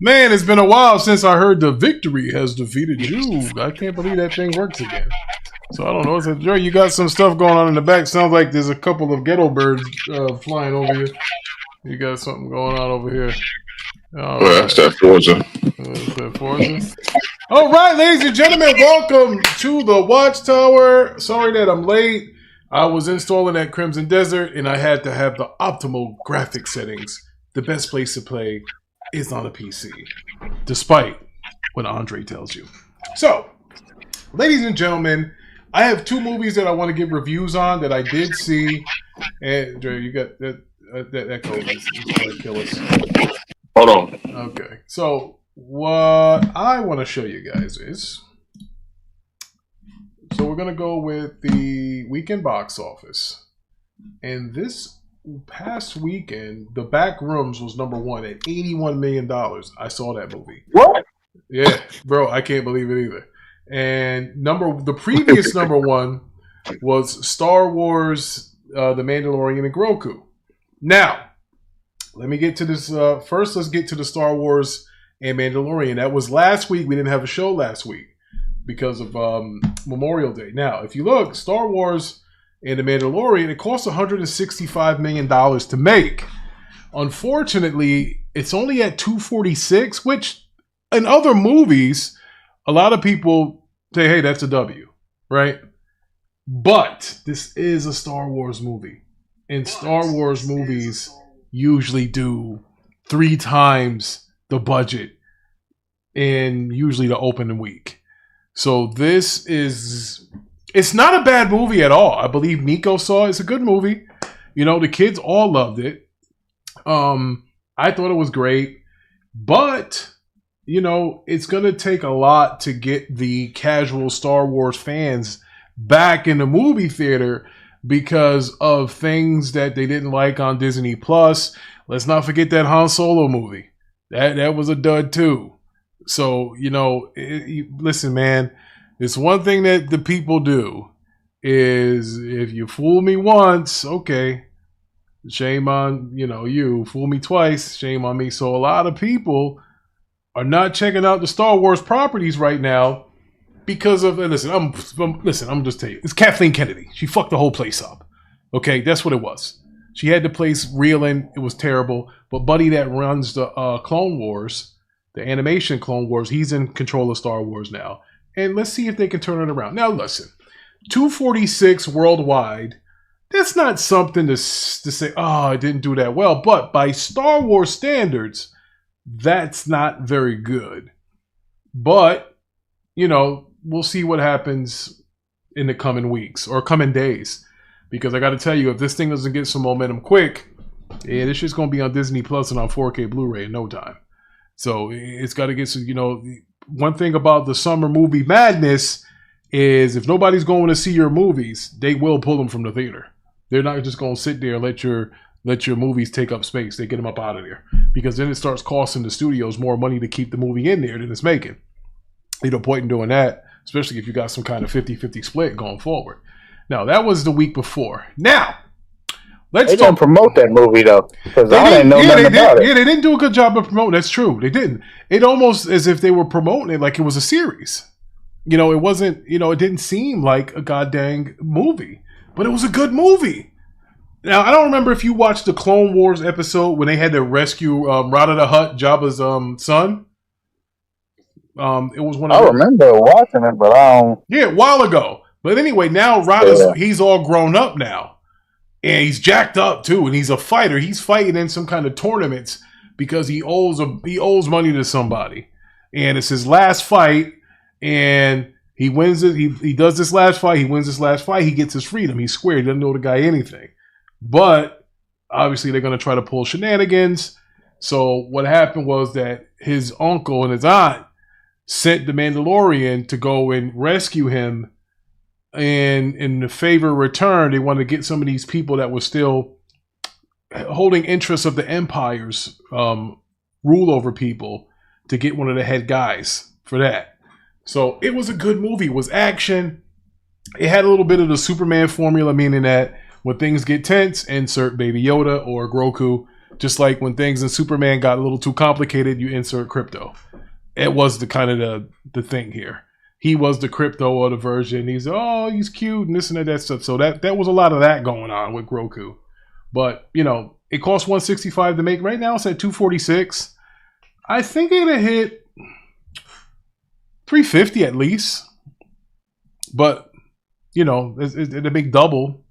Man, it's been a while since I heard the victory has defeated you. I can't believe that thing works again. So I don't know. It's Joe, you got some stuff going on in the back. Sounds like there's a couple of ghetto birds flying over here. You got something going on over here. Well, that's that Forza. All right, ladies and gentlemen, welcome to the Watchtower. Sorry that I'm late. I was installing at Crimson Desert, and I had to have the optimal graphic settings. The best place to play is on a PC, despite what Andre tells you. So, ladies and gentlemen, I have two movies that I want to give reviews on that I did see. And Dre, you got that echo is going to kill us. Hold on. Okay, so what I want to show you guys is, so we're going to go with the weekend box office. And this past weekend, the Backrooms was #1 at $81 million. I saw that movie. What? Yeah, bro, I can't believe it either. And the previous #1 was Star Wars, The Mandalorian, and Grogu. Now, let me get to this. First, let's get to the Star Wars and Mandalorian. That was last week. We didn't have a show last week because of Memorial Day. Now, if you look, Star Wars and The Mandalorian, it cost $165 million to make. Unfortunately, it's only at $246, which in other movies, a lot of people say, hey, that's a W, right? But this is a Star Wars movie. And Star Wars movies usually do 3 times the budget in usually the opening week. So this is... It's not a bad movie at all. I believe Nico saw it. It's a good movie. You know, the kids all loved it. I thought it was great. But, you know, it's going to take a lot to get the casual Star Wars fans back in the movie theater because of things that they didn't like on Disney+. Let's not forget that Han Solo movie. That was a dud too. So, you know, listen, man. It's one thing that the people do is if you fool me once, okay, shame on, you. Fool me twice, shame on me. So a lot of people are not checking out the Star Wars properties right now because of, listen, I'm just telling you, it's Kathleen Kennedy. She fucked the whole place up. Okay, that's what it was. She had the place reeling. It was terrible. But Buddy that runs the Clone Wars, the animation Clone Wars, he's in control of Star Wars now. And let's see if they can turn it around. Now, listen, 246 worldwide, that's not something to say, oh, it didn't do that well. But by Star Wars standards, that's not very good. But, we'll see what happens in the coming weeks or coming days. Because I got to tell you, if this thing doesn't get some momentum quick, this shit's going to be on Disney Plus and on 4K Blu-ray in no time. So it's got to get some, one thing about the summer movie madness is if nobody's going to see your movies, they will pull them from the theater. They're not just going to sit there and let your movies take up space. They get them up out of there because then it starts costing the studios more money to keep the movie in there than it's making. There's no point in doing that, especially if you got some kind of 50-50 split going forward. Now, that was the week before. Now, let's They didn't promote that movie, though, because I didn't know nothing about it. Yeah, they didn't do a good job of promoting. That's true. They didn't. It almost as if they were promoting it like it was a series. It wasn't, it didn't seem like a goddamn movie. But it was a good movie. Now, I don't remember if you watched the Clone Wars episode when they had to rescue Rada the Hutt, Jabba's son. It was one of I remember watching it, but I don't... Yeah, a while ago. But anyway, now Rada's, he's all grown up now. And he's jacked up too, and he's a fighter. He's fighting in some kind of tournaments because he owes money to somebody, and it's his last fight. And he wins it. He does this last fight. He wins this last fight. He gets his freedom. He's square. He doesn't know the guy anything. But obviously, they're going to try to pull shenanigans. So what happened was that his uncle and his aunt sent the Mandalorian to go and rescue him. And in the favor return, they wanted to get some of these people that were still holding interests of the Empire's rule over people to get one of the head guys for that. So it was a good movie. It was action. It had a little bit of the Superman formula, meaning that when things get tense, insert Baby Yoda or Grogu Just like when things in Superman got a little too complicated, you insert crypto. It was the kind of the thing here. He was the crypto of the version. He's cute and this and that stuff. So that was a lot of that going on with Groku. But it costs $165 to make. Right now it's at $246. I think it'll hit $350 at least. But it's a big double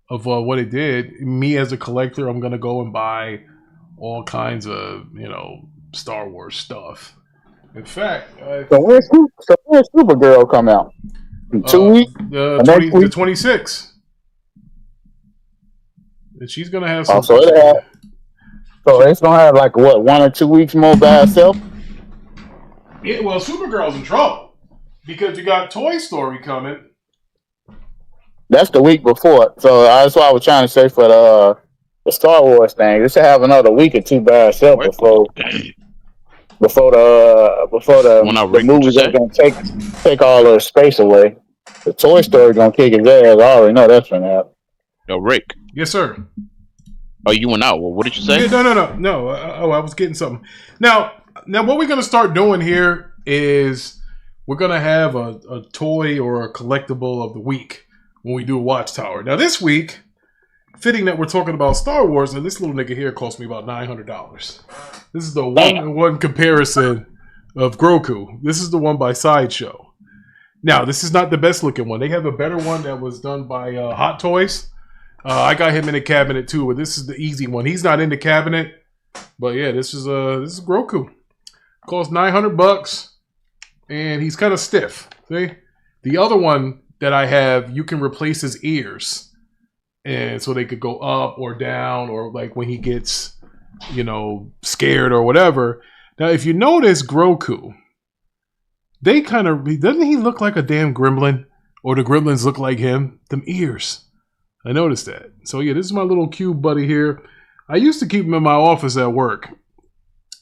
of what it did. Me as a collector, I'm gonna go and buy all kinds of Star Wars stuff. In fact, so where's Supergirl come out? In 2 weeks? The 26th. And she's gonna have some. So it's gonna have like what, 1 or 2 weeks more by itself? Yeah, well, Supergirl's in trouble because you got Toy Story coming. That's the week before. So that's what I was trying to say for the Star Wars thing. It should have another week or two by itself before the movies are gonna take all the space away. The Toy Story gonna kick his ass. I already know that's gonna happen. Yo, Rick. Yes, sir. Oh, you went out. Well, what did you say? Yeah, no. I was getting something. Now, what we're gonna start doing here is we're gonna have a toy or a collectible of the week when we do a Watchtower. Now, this week, fitting that we're talking about Star Wars, and this little nigga here cost me about $900. This is the one comparison of Groku. This is the one by Sideshow. Now, this is not the best looking one. They have a better one that was done by Hot Toys. I got him in the cabinet too, but this is the easy one. He's not in the cabinet, but yeah, this is Groku. Costs $900, and he's kind of stiff. See, the other one that I have, you can replace his ears, and so they could go up or down, or like when he gets, scared or whatever. Now, if you notice Groku, doesn't he look like a damn gremlin, or the gremlins look like him? Them ears. I noticed that. So yeah, this is my little cube buddy here. I used to keep him in my office at work,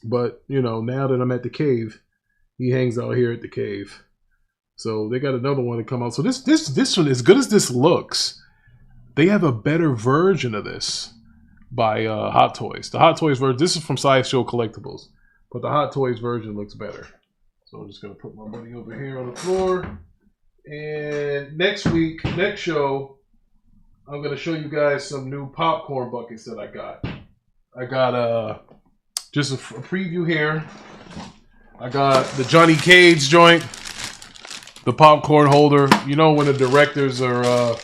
but now that I'm at the cave, he hangs out here at the cave. So they got another one to come out. So this one, as good as this looks, they have a better version of this by Hot Toys. The Hot Toys version, this is from Sideshow Collectibles, but the Hot Toys version looks better. So I'm just gonna put my money over here on the floor. And next show, I'm gonna show you guys some new popcorn buckets that I got. I got just a preview here. I got the Johnny Cage joint, the popcorn holder. When the directors are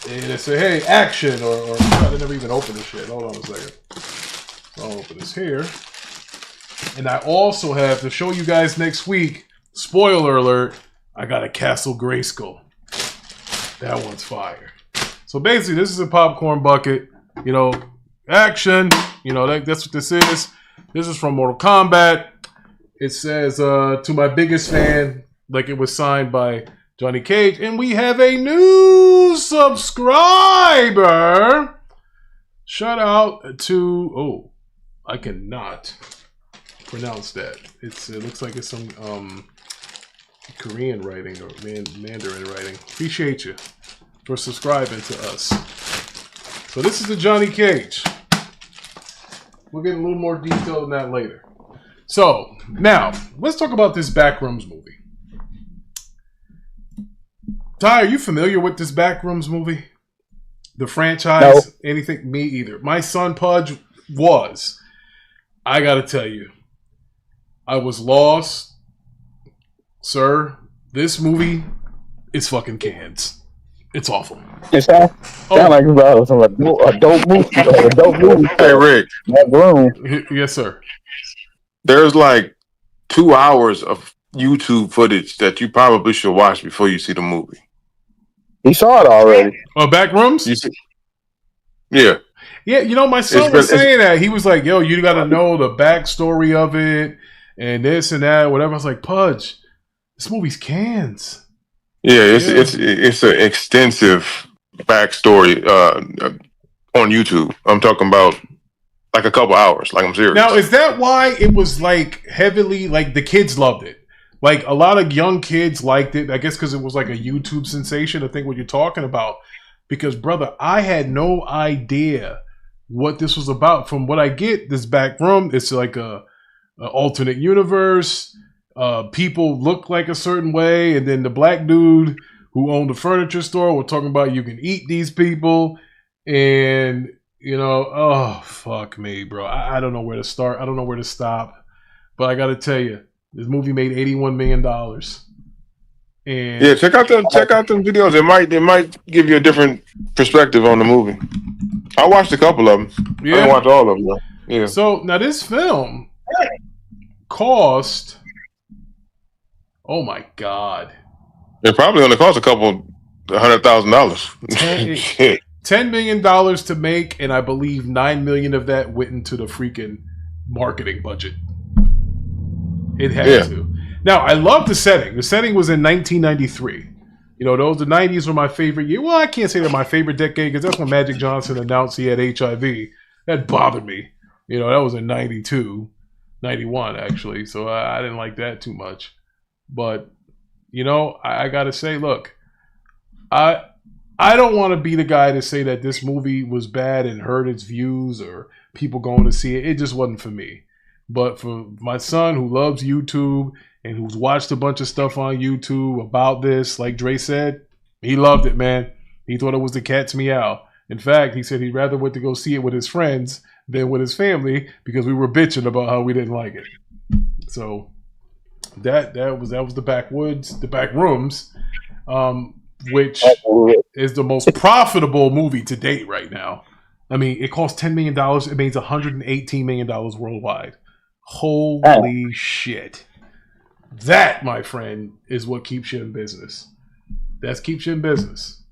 they say, "Hey, action!" or I never even open this shit. Hold on a second. I'll open this here. And I also have to show you guys next week. Spoiler alert! I got a Castle Grayskull. That one's fire. So basically, this is a popcorn bucket. Action. That's what this is. This is from Mortal Kombat. It says, to my biggest fan, like it was signed by Johnny Cage. And we have a new subscriber. Shout out to, I cannot pronounce that. It looks like it's some Korean writing or Mandarin writing. Appreciate you for subscribing to us. So this is the Johnny Cage. We'll get a little more detail on that later. So now let's talk about this Backrooms movie. Ty, are you familiar with this Backrooms movie? The franchise? No. Anything? Me either. My son Pudge was. I gotta tell you, I was lost. Sir, this movie is fucking cans. It's awful. It sounds like it's a dope movie. Hey, Rick. That room. Yes, sir. There's like 2 hours of YouTube footage that you probably should watch before you see the movie. He saw it already. Backrooms? Yeah. Yeah, my son was saying that. He was like, yo, you got to know the backstory of it and this and that, whatever. I was like, Pudge, this movie's cans. Yeah, it's an extensive backstory on YouTube. I'm talking about like a couple hours. Like, I'm serious. Now, is that why it was like heavily, like the kids loved it? Like a lot of young kids liked it. I guess because it was like a YouTube sensation. I think what you're talking about. Because, brother, I had no idea what this was about. From what I get, this back room, it's like a alternate universe. People look like a certain way, and then the black dude who owned the furniture store, we're talking about you can eat these people, and oh fuck me, bro. I don't know where to start. I don't know where to stop. But I got to tell you, this movie made $81 million. And yeah, check out them videos. It might give you a different perspective on the movie. I watched a couple of them. Yeah. I didn't watch all of them though. Yeah. So now this film cost, oh my god, it probably only cost a couple $100,000. $10 million to make, and I believe $9 million of that went into the freaking marketing budget. It had to. Now, I love the setting. The setting was in 1993. The 90s were my favorite year. Well, I can't say they're my favorite decade because that's when Magic Johnson announced he had HIV. That bothered me. That was in 92, 91, actually. So I didn't like that too much. But, I got to say, look, I don't want to be the guy to say that this movie was bad and hurt its views or people going to see it. It just wasn't for me. But for my son who loves YouTube and who's watched a bunch of stuff on YouTube about this, like Dre said, he loved it, man. He thought it was the cat's meow. In fact, he said he'd rather went to go see it with his friends than with his family because we were bitching about how we didn't like it. So that was the backwoods, the back rooms, which is the most profitable movie to date right now. I mean, it cost $10 million. It means $118 million worldwide. Holy shit. That, my friend, is what keeps you in business. That keeps you in business.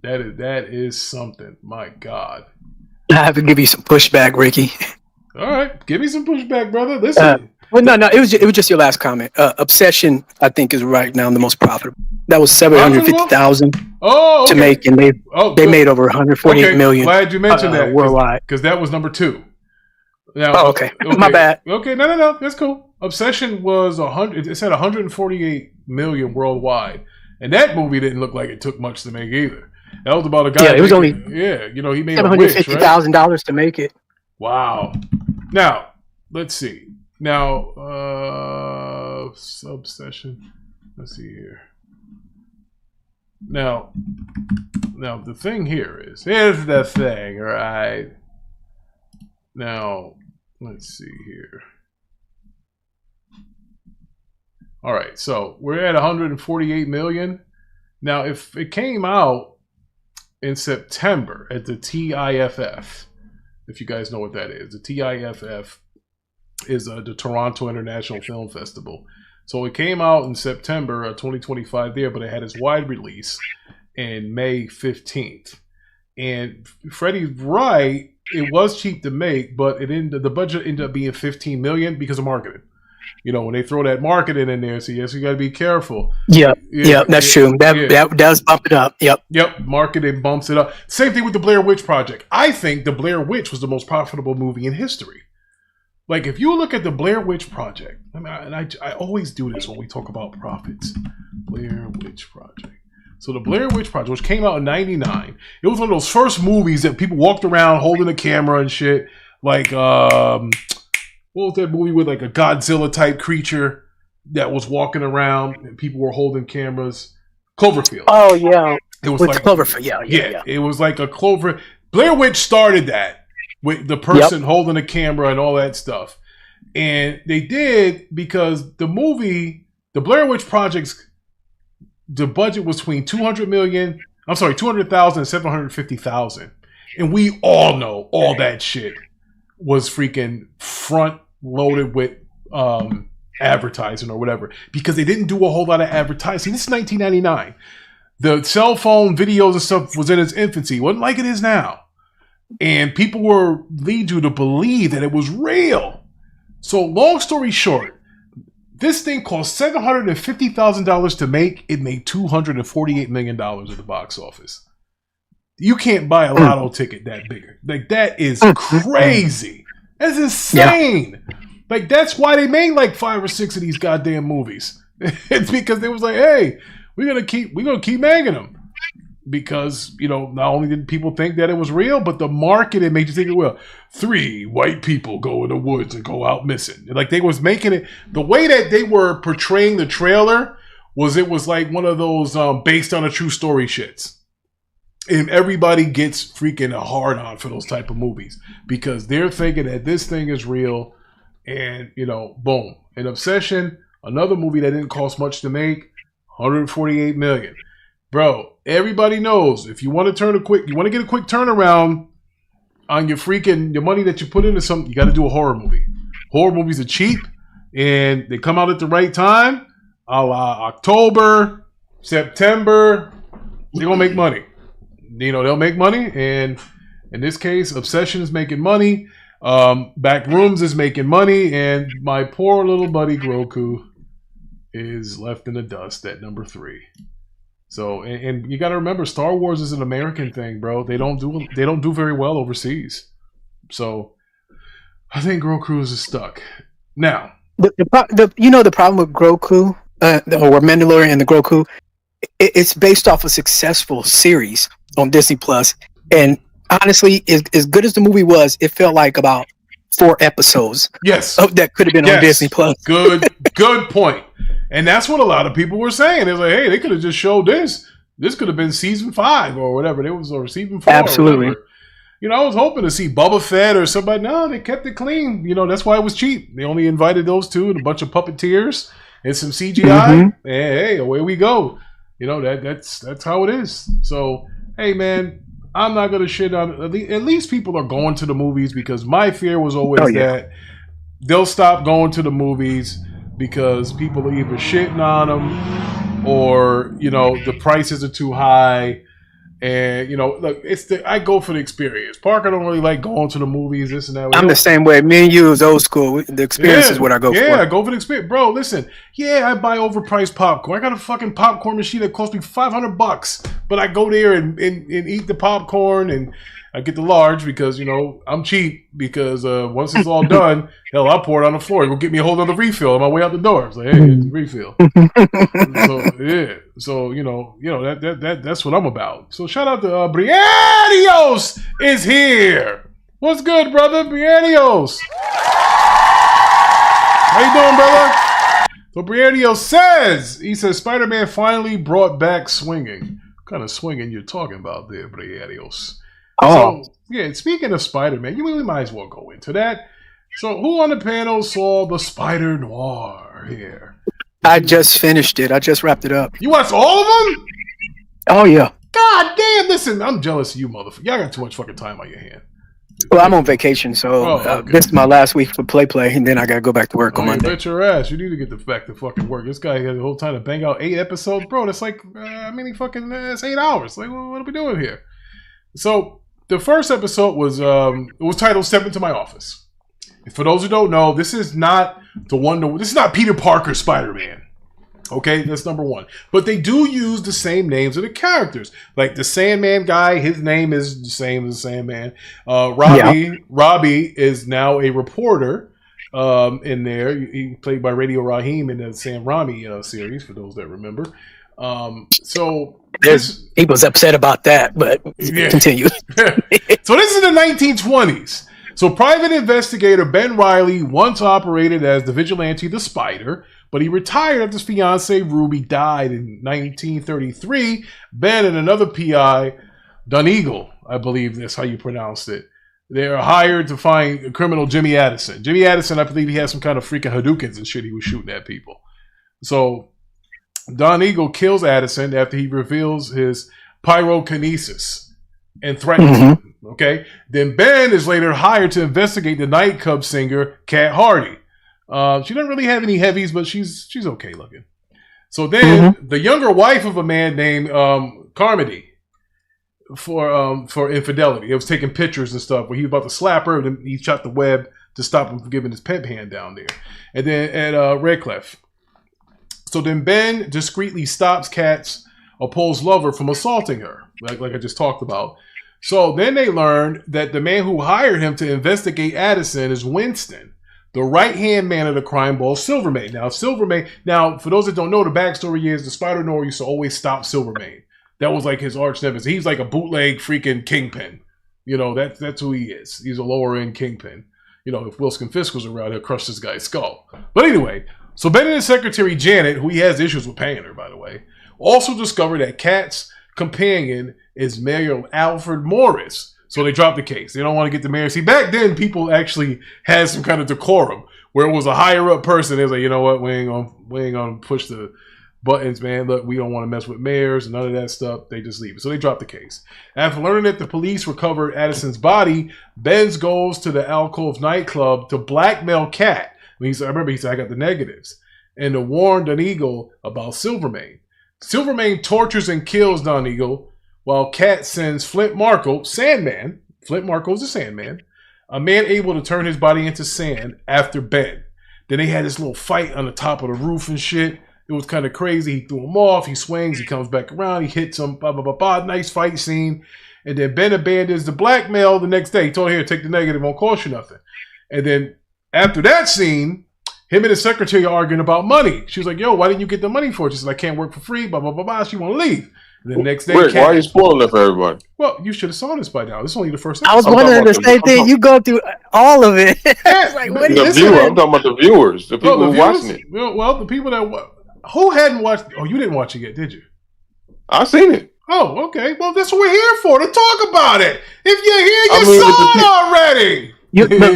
That is something. My God. I have to give you some pushback, Ricky. All right. Give me some pushback, brother. Listen. Well, no. It was just your last comment. Obsession, I think, is right now the most profitable. That was $750,000 to make, and they made over $148 million. Glad you mentioned that worldwide, because that was number 2. Now, okay. My bad. Okay, no, that's cool. Obsession was 100. It said 148 million worldwide, and that movie didn't look like it took much to make either. That was about a guy. Yeah, it was only. He made $750,000 to make it. Wow. Now let's see. Now, Obsession. Let's see here. Now the thing here is, here's the thing, all right? Now, let's see here. All right, so we're at 148 million. Now, if it came out in September at the TIFF, if you guys know what that is, the TIFF is the Toronto International Film Festival. So it came out in September of 2025 there, but it had its wide release in May 15th. And Freddy's right, it was cheap to make, but the budget ended up being $15 million because of marketing. When they throw that marketing in there, so yes, you got to be careful. Yeah, that's true. That does bump it up. Yep. Marketing bumps it up. Same thing with the Blair Witch Project. I think the Blair Witch was the most profitable movie in history. Like, if you look at the Blair Witch Project, I always do this when we talk about profits. Blair Witch Project. So the Blair Witch Project, which came out in 99, it was one of those first movies that people walked around holding a camera and shit. Like, what was that movie with like a Godzilla type creature that was walking around and people were holding cameras? Cloverfield. Oh, yeah. It was with like Cloverfield. Yeah. It was like a Clover. Blair Witch started that with the person holding a camera and all that stuff. And they did because the movie, the Blair Witch Project's, the budget was between $200,000 and $750,000. And we all know all that shit was freaking front loaded with advertising or whatever, because they didn't do a whole lot of advertising. This is 1999. The cell phone videos and stuff was in its infancy. It wasn't like it is now. And people were lead you to believe that it was real. So long story short, this thing cost $750,000 to make. It made $248 million at the box office. You can't buy a lotto ticket that bigger. Like, that is crazy. That's insane. Yeah. Like, that's why they made like 5 or 6 of these goddamn movies. It's because they was like, hey, we're gonna keep making them. because, not only did people think that it was real, but the marketing made you think it was 3 white people go in the woods and go out missing. Like they was making it, the way that they were portraying the trailer it was like one of those based on a true story shits. And everybody gets freaking a hard on for those type of movies because they're thinking that this thing is real and, boom. And Obsession, another movie that didn't cost much to make, $148 million. Bro, everybody knows if you want to get a quick turnaround on your money that you put into something, you got to do a horror movie. Horror movies are cheap and they come out at the right time. A la October, September, they're going to make money. They'll make money. And in this case, Obsession is making money. Backrooms is making money. And my poor little buddy Groku is left in the dust at number 3. So, and you got to remember, Star Wars is an American thing, bro. They don't do very well overseas. So, I think Groku is stuck. Now, the problem with Groku, or Mandalorian and the Groku, it's based off a successful series on Disney Plus, and honestly, as good as the movie was, it felt like about 4 episodes. Yes, that could have been on Disney Plus. Good point. And that's what a lot of people were saying. It was like, hey, they could have just showed this. This could have been season 5 or whatever. Or season 4. Absolutely. Or I was hoping to see Boba Fett or somebody. No, they kept it clean. That's why it was cheap. They only invited those 2 and a bunch of puppeteers and some CGI. Mm-hmm. And hey, away we go. That's how it is. So, hey, man, I'm not going to shit on it. At least people are going to the movies because my fear was always that they'll stop going to the movies because people are either shitting on them or, the prices are too high. And, look, I go for the experience. Parker don't really like going to the movies, this and that. I'm the same way. Me and you is old school. The experience is what I go for. Yeah, I go for the experience. Bro, listen. Yeah, I buy overpriced popcorn. I got a fucking popcorn machine that cost me $500. But I go there and eat the popcorn and I get the large because, I'm cheap because once it's all done, hell, I'll pour it on the floor. It'll get me a whole other refill on my way out the door. It's like, hey, it's a refill. So, that's what I'm about. So shout out to Brianios is here. What's good, brother? Brianios. How you doing, brother? So Brianios he says, Spider-Man finally brought back swinging. What kind of swinging you're talking about there, Brianios? Oh. So, yeah, speaking of Spider-Man, you really might as well go into that. So, who on the panel saw the Spider Noir here? I just finished it. I just wrapped it up. You watched all of them? Oh, yeah. God damn, listen, I'm jealous of you, motherfucker. Y'all got too much fucking time on your hand. Well, I'm on vacation, so this is my last week for play, and then I got to go back to work on Monday. Bet your ass. You need to get back to fucking work. This guy had the whole time to bang out 8 episodes. Bro, that's like, it's 8 hours. Like, what are we doing here? So, the first episode was titled Step Into My Office. And for those who don't know, this is not Peter Parker Spider-Man. Okay, that's number 1. But they do use the same names of the characters. Like the Sandman guy, his name is the same as the Sandman. Robbie is now a reporter in there. He played by Radio Raheem in the Sam Raimi series, for those that remember. He was upset about that, but continue. So this is the 1920s. So private investigator Ben Reilly once operated as the vigilante The Spider, but he retired after his fiancee Ruby died in 1933. Ben and another PI, Donegal, I believe that's how you pronounced it, they are hired to find criminal Jimmy Addison. Jimmy Addison, I believe he had some kind of freaking Hadoukens and shit he was shooting at people. So Donegal kills Addison after he reveals his pyrokinesis and threatens him. Okay, then Ben is later hired to investigate the nightclub singer Cat Hardy. She doesn't really have any heavies, but she's okay looking. So then the younger wife of a man named Carmody for infidelity. It was taking pictures and stuff where he was about to slap her, and then he shot the web to stop him from giving his pimp hand down there. And then at Redcliffe. So then Ben discreetly stops Kat's opposed lover from assaulting her, like I just talked about. So then they learned that the man who hired him to investigate Addison is Winston, the right-hand man of the crime boss, Silvermane. Now, for those that don't know, the backstory is the Spider-Noir used to always stop Silvermane. That was like his arch nemesis. He's like a bootleg freaking kingpin. You know, that's who he is. He's a lower end kingpin. You know, if Wilson Fisk was around, he'll crush this guy's skull. But anyway, so Benedict's secretary Janet, who he has issues with paying her, by the way, also discovered that Kat's companion is Mayor Alfred Morris. So they dropped the case. They don't want to get the mayor. See, back then, people actually had some kind of decorum where it was a higher up person. They was like, you know what, we ain't gonna push the buttons, man. Look, we don't want to mess with mayors and none of that stuff. They just leave it. So they dropped the case. After learning that the police recovered Addison's body, Benz goes to the Alcove nightclub to blackmail Kat. I remember he said, I got the negatives. And to warn Don Eagle about Silvermane. Silvermane tortures and kills Don Eagle, while Kat sends Flint Marko, Sandman, Flint Marko's the Sandman, a man able to turn his body into sand after Ben. Then they had this little fight on the top of the roof and shit. It was kind of crazy. He threw him off. He swings. He comes back around. He hits him. Blah, blah, blah, blah. Nice fight scene. And then Ben abandons the blackmail the next day. He told her, here, take the negative. Won't cost you nothing. And then after that scene, him and his secretary are arguing about money. She was like, yo, why didn't you get the money for it? She said, I can't work for free. Blah, blah, blah, blah. She want to leave. And then the next day, Rick, why are you spoiling it for everybody? Well, you should have saw this by now. This is only the first episode. I was wondering the same thing. You go through all of it. Yeah, like, what the viewer. I'm talking about the viewers, the people who are watching it. Well, the people that who hadn't watched. Oh, you didn't watch it yet, did you? I seen it. Oh, okay. Well, that's what we're here for, to talk about it. If you're here, you saw it already.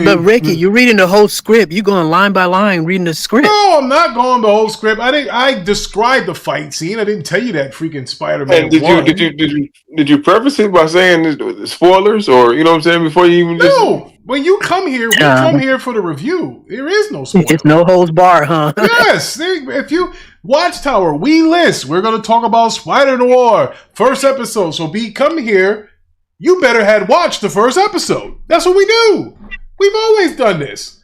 But Ricky, you're reading the whole script. You going line by line reading the script. No, I'm not going the whole script. I described the fight scene. I didn't tell you that freaking Spider-Man. And did you preface it by saying spoilers, or you know what I'm saying, before you even? No, when you come here, we come here for the review. There is no spoiler. It's no holds bar, huh? Yes. If you Watchtower, we list. We're going to talk about Spider Noir first episode. So come here. You better had watched the first episode. That's what we do. We've always done this.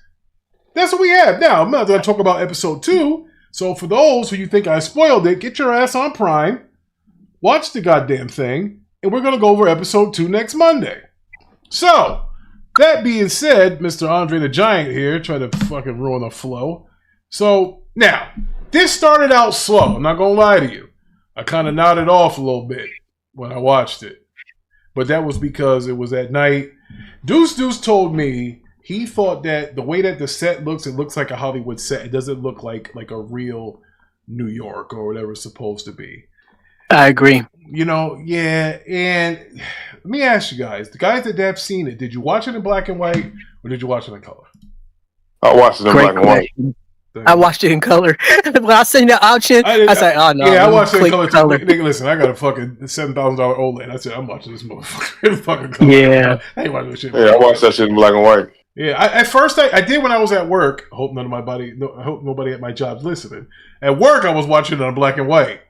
That's what we have. Now, I'm not going to talk about episode 2. So for those who you think I spoiled it, get your ass on Prime. Watch the goddamn thing. And we're going to go over episode 2 next Monday. So, that being said, Mr. Andre the Giant here, trying to fucking ruin the flow. So, now, this started out slow. I'm not going to lie to you. I kind of nodded off a little bit when I watched it. But that was because it was at night. Deuce told me he thought that the way that the set looks, it looks like a Hollywood set. It doesn't look like a real New York or whatever it's supposed to be. I agree. You know, yeah. And let me ask you guys, the guys that have seen it, did you watch it in black and white or did you watch it in color? I watched it in black and white. I watched it in color. When I seen the option, I was like, "Oh no!" Yeah, I watched it in color too. Nigga, listen, I got a fucking $7,000 OLED. I said, I'm watching this motherfucker in fucking color. Yeah, I ain't watching this shit. Yeah, I watched that shit in black and white. Yeah, at first I did when I was at work. I hope nobody at my job's listening. At work, I was watching it on black and white,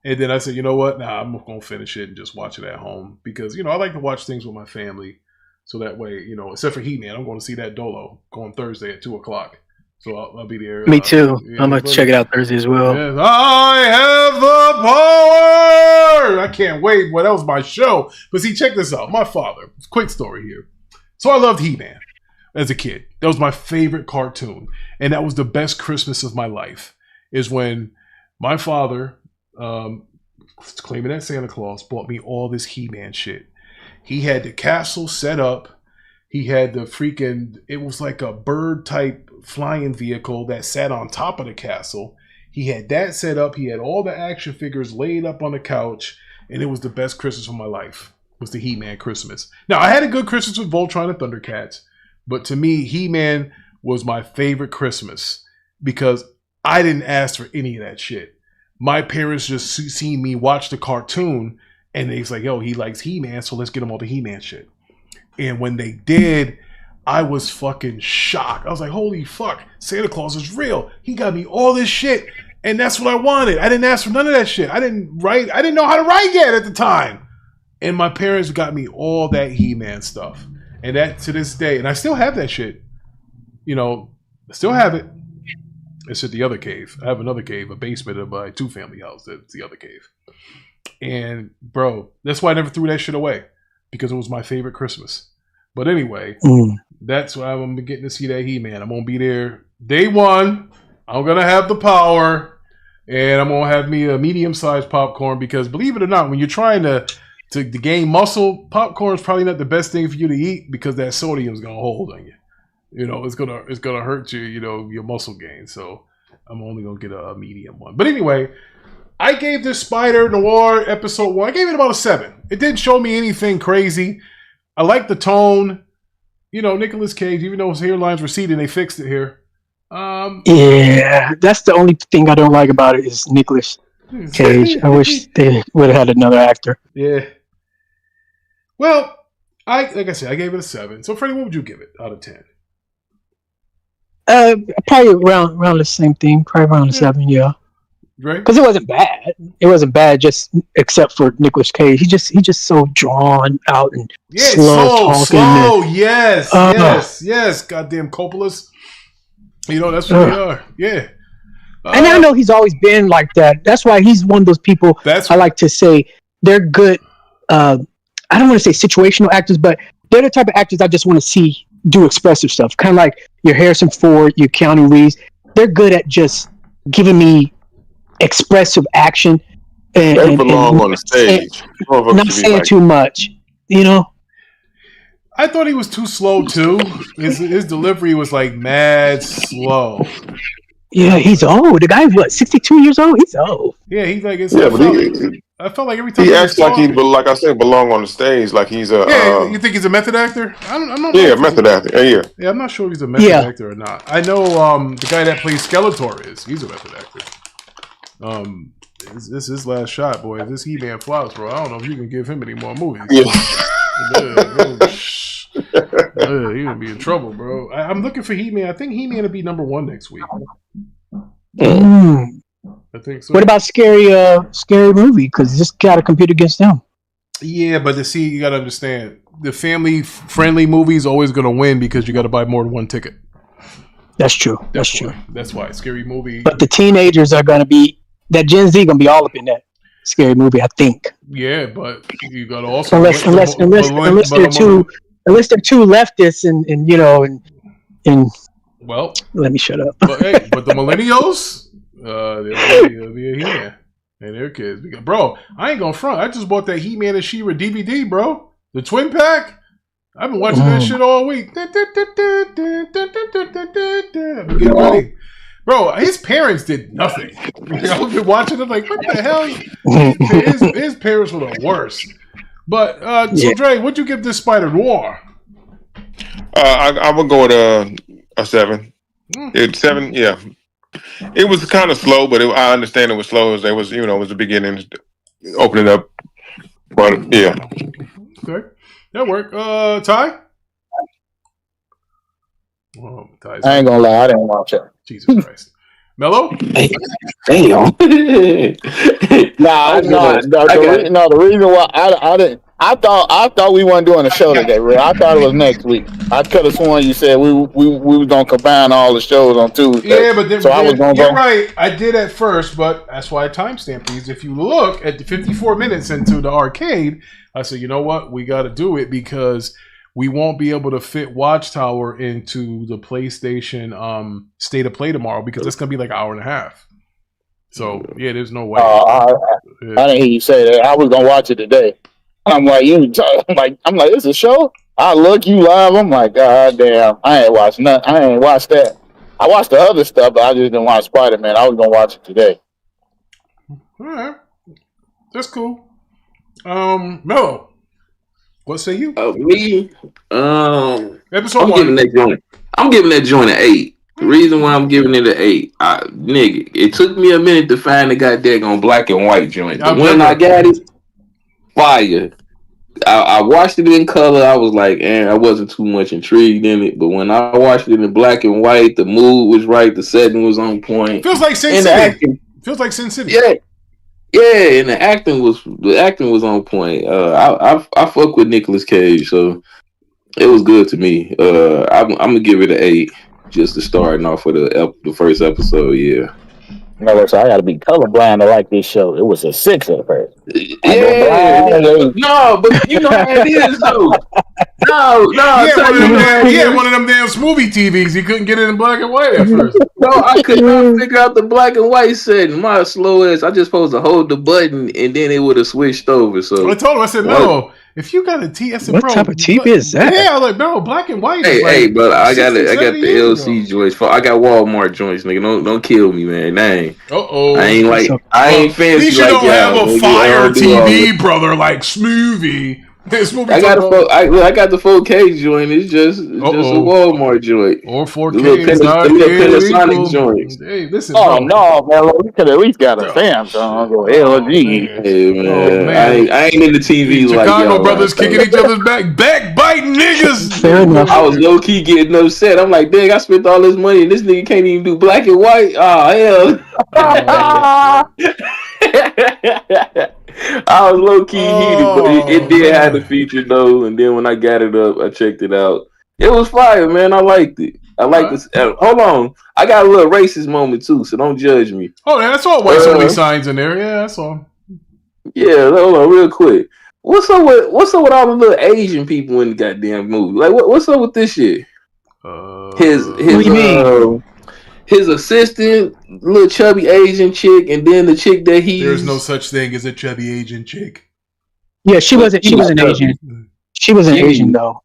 and then I said, you know what? Nah, I'm gonna finish it and just watch it at home because I like to watch things with my family, so that way except for He-Man, I'm going to see that Dolo going Thursday at 2:00. So I'll be there. Me too. I'm going to check it out Thursday as well. Yes, I have the power! I can't wait. Well, that was my show. But see, check this out. My father, quick story here. So I loved He-Man as a kid. That was my favorite cartoon. And that was the best Christmas of my life, is when my father, claiming that Santa Claus, bought me all this He-Man shit. He had the castle set up. He had the it was like a bird type flying vehicle that sat on top of the castle. He had that set up. He had all the action figures laid up on the couch. And it was the best Christmas of my life. It was the He-Man Christmas. Now, I had a good Christmas with Voltron and Thundercats. But to me, He-Man was my favorite Christmas. Because I didn't ask for any of that shit. My parents just seen me watch the cartoon. And they was like, yo, he likes He-Man, so let's get him all the He-Man shit. And when they did, I was fucking shocked. I was like, holy fuck, Santa Claus is real. He got me all this shit. And that's what I wanted. I didn't ask for none of that shit. I didn't know how to write yet at the time. And my parents got me all that He-Man stuff. And that to this day, and I still have that shit. I still have it. It's at the other cave. I have another cave, a basement of my 2-family house. That's the other cave. And bro, that's why I never threw that shit away. Because it was my favorite Christmas. But anyway, that's why I'm getting to see that He-Man. I'm going to be there day one. I'm going to have the power. and I'm gonna have me a medium-sized popcorn because, believe it or not, when you're trying to gain muscle, popcorn is probably not the best thing for you to eat because that sodium is gonna hold on you. You know, it's gonna hurt you. You know, your muscle gain. So I'm only gonna get a medium one. But anyway, I gave this Spider Noir episode 1. I gave it about a 7. It didn't show me anything crazy. I like the tone. You know, Nicolas Cage, even though his hairline's receding, they fixed it here. Yeah, that's the only thing I don't like about it is Nicolas Cage. I wish they would have had another actor. Yeah. Well, like I said, I gave it a 7. So, Freddie, what would you give it out of 10? Probably around the same thing. Probably around a 7. Yeah. Right? Because it wasn't bad. It wasn't bad, just except for Nicolas Cage. He just so drawn out and slow talking. Slow. Yes. Goddamn Coppola's. You know, that's what they are. Yeah. And I know he's always been like that. That's why he's one of those people. I like to say they're good. I don't want to say situational actors, but they're the type of actors I just want to see do expressive stuff. Kind of like your Harrison Ford, your Keanu Reeves. They're good at just giving me expressive action and belong on the stage. Not saying too much, you know. I thought he was too slow too. His delivery was like mad slow. Yeah, he's old. The guy's what, 62 years old? He's old. Yeah, he's like I felt like every time he acts like he, like I said, belong on the stage. Like he's a. Yeah, you think he's a method actor? I'm not. Yeah, method actor. Yeah. Yeah, I'm not sure if he's a method actor or not. I know the guy that plays Skeletor is. He's a method actor. This is his last shot, boy. If this He-Man flops, bro, I don't know if you can give him any more movies. You're gonna be in trouble, bro. I'm looking for He-Man. I think He-Man will be number 1 next week. I think so. What about scary movie? Because you just gotta compete against them. Yeah, but you gotta understand, the family-friendly movie is always gonna win because you gotta buy more than one ticket. That's true. That's true. That's why scary movie. But the teenagers are gonna be that Gen Z gonna be all up in that scary movie, I think. Yeah, but you gotta also unless they're too leftists and you know and well, let me shut up. But the millennials, they'll be a He-Man and their kids. Bro, I ain't gonna front. I just bought that He-Man and She-Ra DVD, bro. The twin pack. I've been watching that shit all week. I'm getting ready. Bro, his parents did nothing. I've been watching it like, what the hell? His parents were the worst. But, so Dre, what'd you give this Spider Noir? I would go with a 7. It's 7, yeah. It was kind of slow, but I understand it was slow as it was, you know, it was the beginning, opening up. But, yeah. Okay. That worked. Ty? Oh, I ain't gonna lie, I didn't watch it. Jesus Christ. Melo? Damn. The reason why I didn't. I thought we weren't doing a show today, Ray. I thought it was next week. I could have sworn you said we was gonna combine all the shows on Tuesday. Yeah, but then, I was gonna you're right. I did at first, but that's why I timestamped these. If you look at the 54 minutes into the arcade, I said, you know what? We got to do it because we won't be able to fit Watchtower into the PlayStation State of Play tomorrow because it's gonna be like an hour and a half. So yeah, there's no way. I didn't hear you say that. I was gonna watch it today. I'm like, it's a show. I look you live. I'm like, God damn, I ain't watched nothing. I ain't watched that. I watched the other stuff, but I just didn't watch Spider-Man. I was gonna watch it today. All right, that's cool. Melo, what say you? Me, episode I'm 1. giving that joint an 8. The reason why I'm giving it an 8, nigga, it took me a minute to find the goddamn black and white joint. But when I got it, fire. I watched it in color. I was like, I wasn't too much intrigued in it. But when I watched it in black and white, the mood was right. The setting was on point. Feels like Sin City. Feels like Sin City. Yeah, and the acting was on point. I fuck with Nicolas Cage, so it was good to me. I'm gonna give it an 8 just to starting off with the first episode. Yeah. No, so I gotta be colorblind to like this show. It was a 6 at first. Yeah. No, but you know how it is though. No, he had one of them damn smoothie TVs. He couldn't get it in black and white at first. No, I could not figure out the black and white setting. My slow ass, I just supposed to hold the button and then it would have switched over. So I told him, I said, no, if you got a TV, I said, what bro, type of TV is that? Yeah, I was like, bro, black and white. Hey, brother, I got the LC joints. I got Walmart joints, nigga. Don't kill me, man. Dang. I ain't fancy. At least you don't have a Fire TV, brother, like Smoothie. I got the 4K joint. It's just a Walmart joint or 4K. The little Panasonic joint. Hey, listen. Oh no, man! We could at least got a Samsung or LG. Hey, man. I ain't in the TV like Chicago brothers kicking each other's backbiting niggas. Fair enough. I was low key getting upset. I'm like, dang, I spent all this money and this nigga can't even do black and white. Oh hell. I was low key heated, but it did have the feature though. And then when I got it up, I checked it out. It was fire, man. I liked it. I like this. Hold on, I got a little racist moment too, so don't judge me. Oh, that's all white only signs in there. Yeah, that's all. Yeah, hold on, real quick. What's up with all the little Asian people in the goddamn movie? Like, what's up with this shit? His what do you mean? His assistant, little chubby Asian chick, and then the chick that there's no such thing as a chubby Asian chick. Yeah, she wasn't Asian. She wasn't Asian though.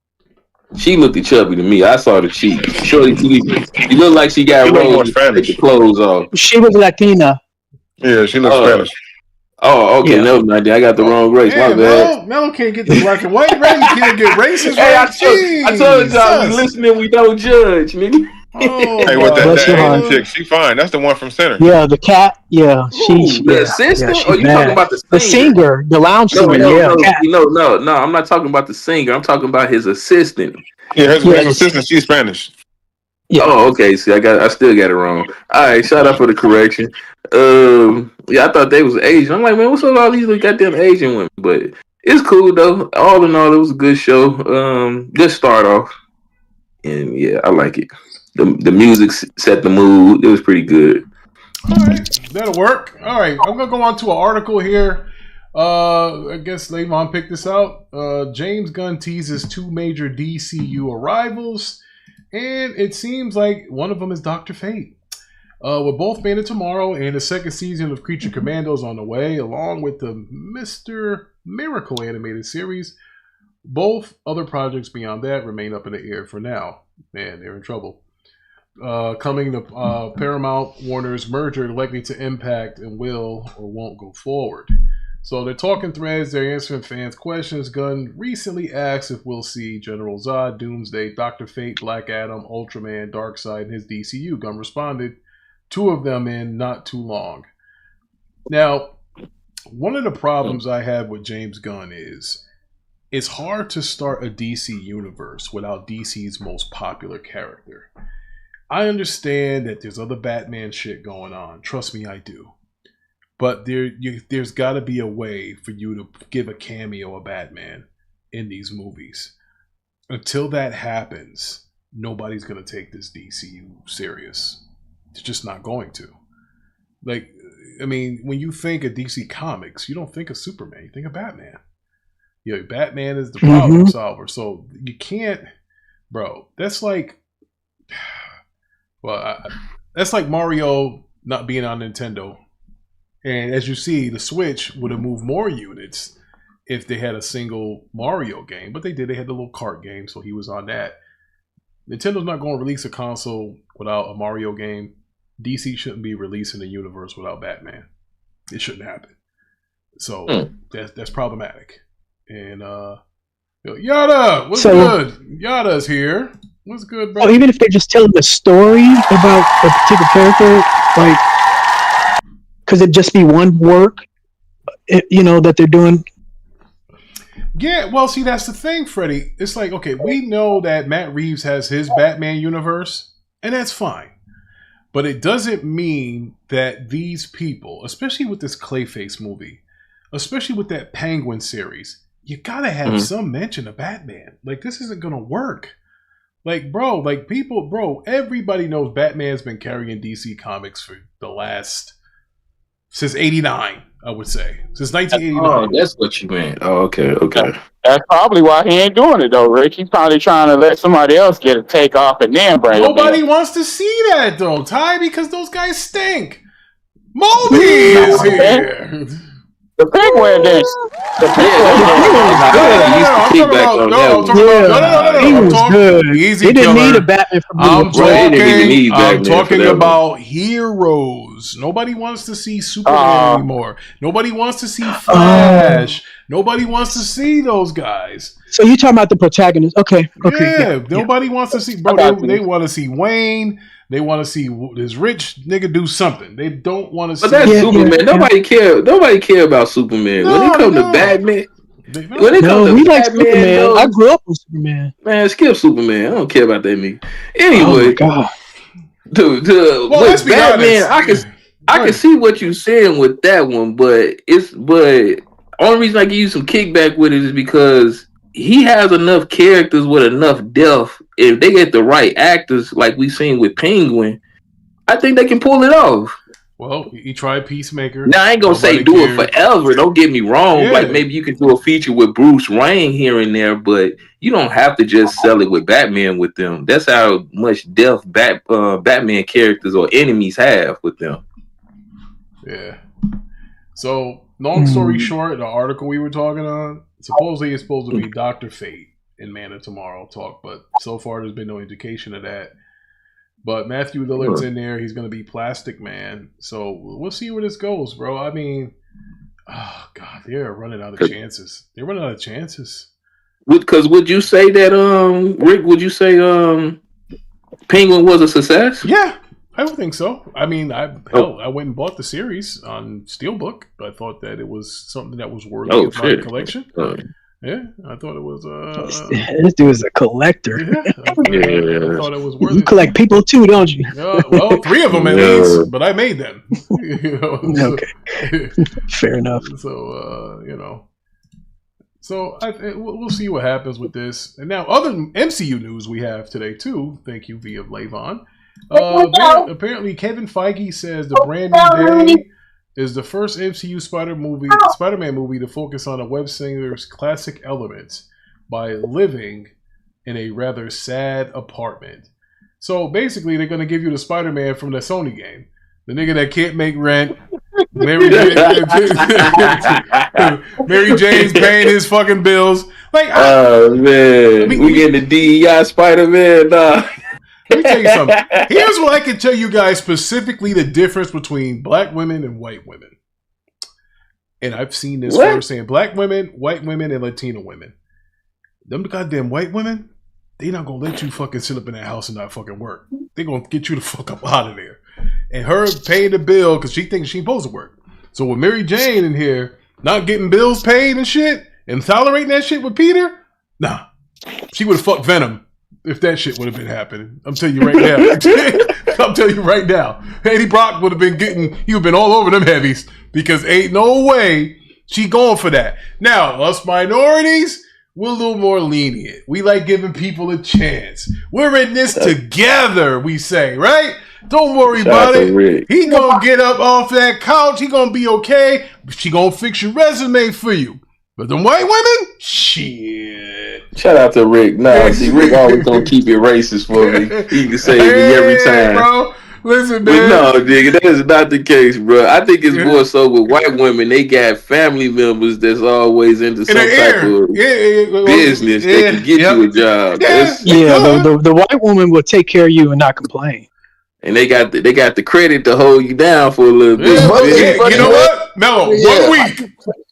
She looked chubby to me. I saw the cheek. Shorty, she looked like she got rolled Spanish. The clothes off. She was Latina. Yeah, she looks Spanish. Oh, okay. Yeah. No, I got the wrong race. My bad. Melo can't get the black and white right. He can't get racist right. I told y'all, we listening, we don't judge, nigga. Hey, with that Asian chick, she fine. That's the one from Center. Yeah, the cat. Yeah, the assistant. Yeah, you talking about the singer, the lounge singer? No. I'm not talking about the singer. I'm talking about his assistant. Yeah, his assistant. She's Spanish. Yeah. Oh, okay. See, I still got it wrong. All right, shout out for the correction. Yeah, I thought they was Asian. I'm like, man, what's up with all these goddamn Asian women? But it's cool though. All in all, it was a good show. Good start off, and yeah, I like it. The music set the mood. It was pretty good. All right, that'll work. All right, I'm gonna go on to an article here. I guess Levon picked this out. James Gunn teases 2 major DCU arrivals, and it seems like one of them is Dr. Fate. With both Band of Tomorrow and the second season of Creature Commandos on the way, along with the Mr. Miracle animated series, both other projects beyond that remain up in the air for now. Man, they're in trouble. Coming to Paramount Warner's merger likely to impact and will or won't go forward. So they're talking threads, they're answering fans' questions. Gunn recently asked if we'll see General Zod, Doomsday, Dr. Fate, Black Adam, Ultraman, Darkseid, and his DCU. Gunn responded, 2 of them in not too long. Now, one of the problems I have with James Gunn is it's hard to start a DC universe without DC's most popular character. I understand that there's other Batman shit going on. Trust me, I do. But there's got to be a way for you to give a cameo of Batman in these movies. Until that happens, nobody's going to take this DCU serious. It's just not going to. Like, I mean, when you think of DC Comics, you don't think of Superman. You think of Batman. You know, Batman is the problem solver. So you can't, bro. That's like, that's like Mario not being on Nintendo. And as you see, the Switch would have moved more units if they had a single Mario game. But they did. They had the little kart game, so he was on that. Nintendo's not going to release a console without a Mario game. DC shouldn't be releasing a universe without Batman. It shouldn't happen. So that's problematic. And Yada, what's good? Yada's here. What's good, bro? Oh, even if they're just telling a story about a particular character, like, could it just be one work, that they're doing? Yeah, well, see, that's the thing, Freddy. It's like, okay, we know that Matt Reeves has his Batman universe, and that's fine. But it doesn't mean that these people, especially with this Clayface movie, especially with that Penguin series, you gotta have some mention of Batman. Like, this isn't gonna work. Like, bro, everybody knows Batman's been carrying DC Comics for the last, since 89, I would say. Since 1989. Oh, that's what you meant. Oh, okay. That's probably why he ain't doing it though, Rick. He's probably trying to let somebody else get a take off and then bring him Nobody in. wants to see that though, Ty, because those guys stink. Moldy is here. The Penguin did. The He was good. Easy He didn't killer. need a Batman from I'm Batman talking for that about heroes. Nobody wants to see Superman anymore. Nobody wants to see Flash. Nobody wants to see those guys. So you talking about the protagonist? Okay. Yeah, nobody wants to see. Bro, they want to see Wayne. They want to see this rich nigga do something. They don't want to see. But that's Superman. Nobody care about Superman. When it comes to Batman, we like Superman. I grew up with Superman. Man, skip Superman. I don't care about that nigga. Anyway, with Batman, I can see what you're saying with that one, but only reason I give you some kickback with it is because he has enough characters with enough depth. If they get the right actors, like we seen with Penguin, I think they can pull it off. Well, he tried Peacemaker. Now, I ain't gonna say do it forever. Don't get me wrong. Yeah. Like maybe you can do a feature with Bruce Wayne here and there, but you don't have to just sell it with Batman with them. That's how much depth Batman characters or enemies have with them. Yeah. So, long story short, the article we were talking on, supposedly it's supposed to be Dr. Fate in Man of Tomorrow talk, but so far there's been no indication of that. But Matthew Lillard's in there. He's going to be Plastic Man. So we'll see where this goes, bro. I mean, oh, God, they're running out of chances. They're running out of chances. Because would you say that, Rick, would you say Penguin was a success? Yeah, I would think so. I mean, I went and bought the series on Steelbook. I thought that it was something that was worthy of my collection. Yeah, I thought it was. This dude is a collector. Yeah, I thought it was worth it. You collect people too, don't you? Well, 3 of them at least, but I made them. Okay, fair enough. So so we'll see what happens with this. And now, other MCU news we have today too. Thank you, via Lavon. Apparently, Kevin Feige says the Brand New Day is the first MCU Spider-Man movie to focus on a web singer's classic elements by living in a rather sad apartment. So basically, they're going to give you the Spider-Man from the Sony game. The nigga that can't make rent. Mary Jane's paying his fucking bills. Like, man. We getting the DEI Spider-Man, nah. Let me tell you something. Here's what I can tell you guys specifically the difference between black women and white women. And I've seen this firsthand. Black women, white women, and Latino women. Them goddamn white women, they not gonna let you fucking sit up in that house and not fucking work. They gonna get you the fuck up out of there. And her paying the bill because she thinks she supposed to work. So with Mary Jane in here not getting bills paid and shit and tolerating that shit with Peter, nah. She would have fucked Venom. If that shit would have been happening, I'm telling you right now. I'm telling you right now. Eddie Brock would have been he would have been all over them heavies because ain't no way she going for that. Now, us minorities, we're a little more lenient. We like giving people a chance. We're in this together, we say, right? Don't worry about it. He gonna get up off that couch. He gonna be okay. She gonna fix your resume for you. But them white women, shit. Shout out to Rick. Nah, see, Rick always gonna keep it racist for me. He can save me every time. Bro, listen, man. But no, nigga, that is not the case, bro. I think it's more so with white women. They got family members that's always into some type of business that can get you a job. The white woman will take care of you and not complain. And they got the credit to hold you down for a little bit. You know what, Melo?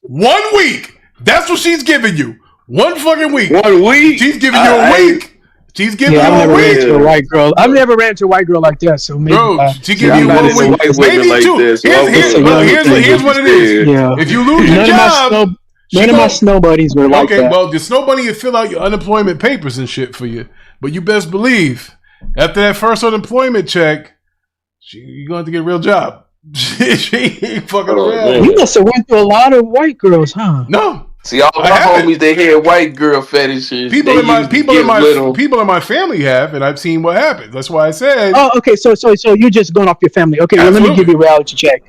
1 week. That's what she's giving you. 1 fucking week. 1 week. She's giving you a week. She's giving you a week. To a white girl. I've never ran into a white girl like that. So maybe, she giving you 1 week. Maybe 2. Here's what it is. Yeah. If you lose your job, none of my snow buddies were like that. Okay, well, the snow bunny will fill out your unemployment papers and shit for you. But you best believe, after that first unemployment check, you're going to have to get a real job. She ain't fucking around. You must have went through a lot of white girls, huh? No. See, all my homies, they had white girl fetishes. People in my family have, and I've seen what happens. That's why I said. Oh, okay. So you're just going off your family. Okay, well, let me give you a reality check.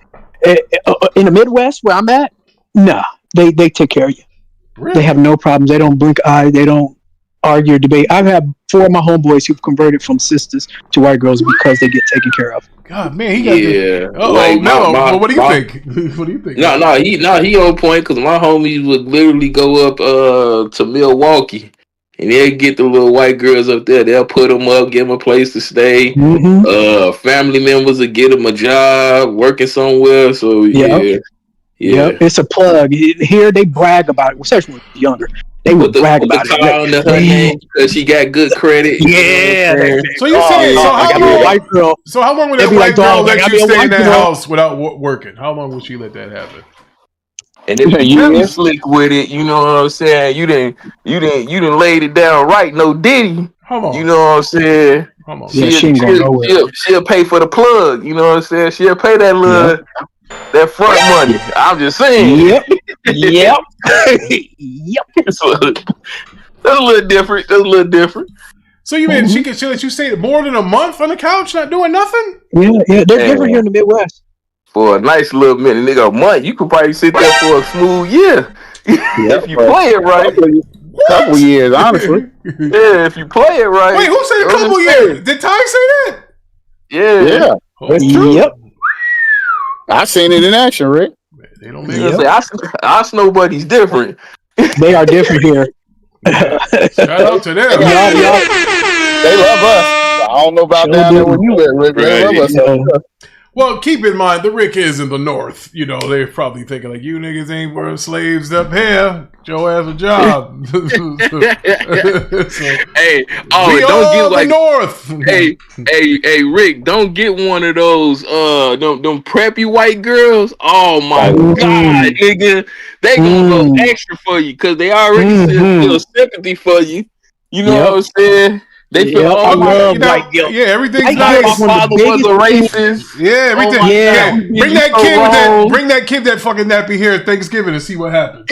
In the Midwest, where I'm at, nah, they take care of you. Really? They have no problems. They don't blink eye. They don't argue or debate. I've had 4 of my homeboys who've converted from sisters to white girls because they get taken care of. God, man, he got Like Melo, what do you think? What do you think? He on point because my homies would literally go up to Milwaukee and they'll get the little white girls up there. They'll put them up, give them a place to stay. Mm-hmm. Family members will get them a job, working somewhere. So yeah. It's a plug. Here they brag about it, especially when you're younger. They would brag about it. On her name because she got good credit. Yeah. So you saying so how long would that white girl let you stay in that house without working? How long would she let that happen? And if you really slick with it, you know what I'm saying. You didn't laid it down right. No Diddy. Hold on. You know what I'm saying. Hold on. She'll pay for the plug. You know what I'm saying. She'll pay that little. That front money. I'm just saying. Yep. That's a little different. So you mean she let you stay more than a month on the couch, not doing nothing? Yeah. They're different here in the Midwest. For a nice little minute, nigga, a month, you could probably sit there for a smooth year. If you play it right. Couple years, honestly. Yeah, if you play it right. Wait, who said a couple years? Did Ty say that? Yeah. That's true. Yep. I seen it in action, Rick. They don't make us. Our snowbuddy's different. They are different here. Shout out to them. They love us. I don't know about down there when you live, Rick. They love us. Well, keep in mind, the Rick is in the North. You know, they're probably thinking, like, you niggas ain't worth slaves up here. Get your ass a job. Don't get like the North. Hey, Rick, don't get one of those them preppy white girls. Oh my God, nigga, they gonna go extra for you because they already feel sympathy for you. You know what I'm saying? They feel white guilt. Yeah, everything's nice. nice. My father was a racist. Yeah, everything. Bring that kid that fucking nappy hair at Thanksgiving and see what happens.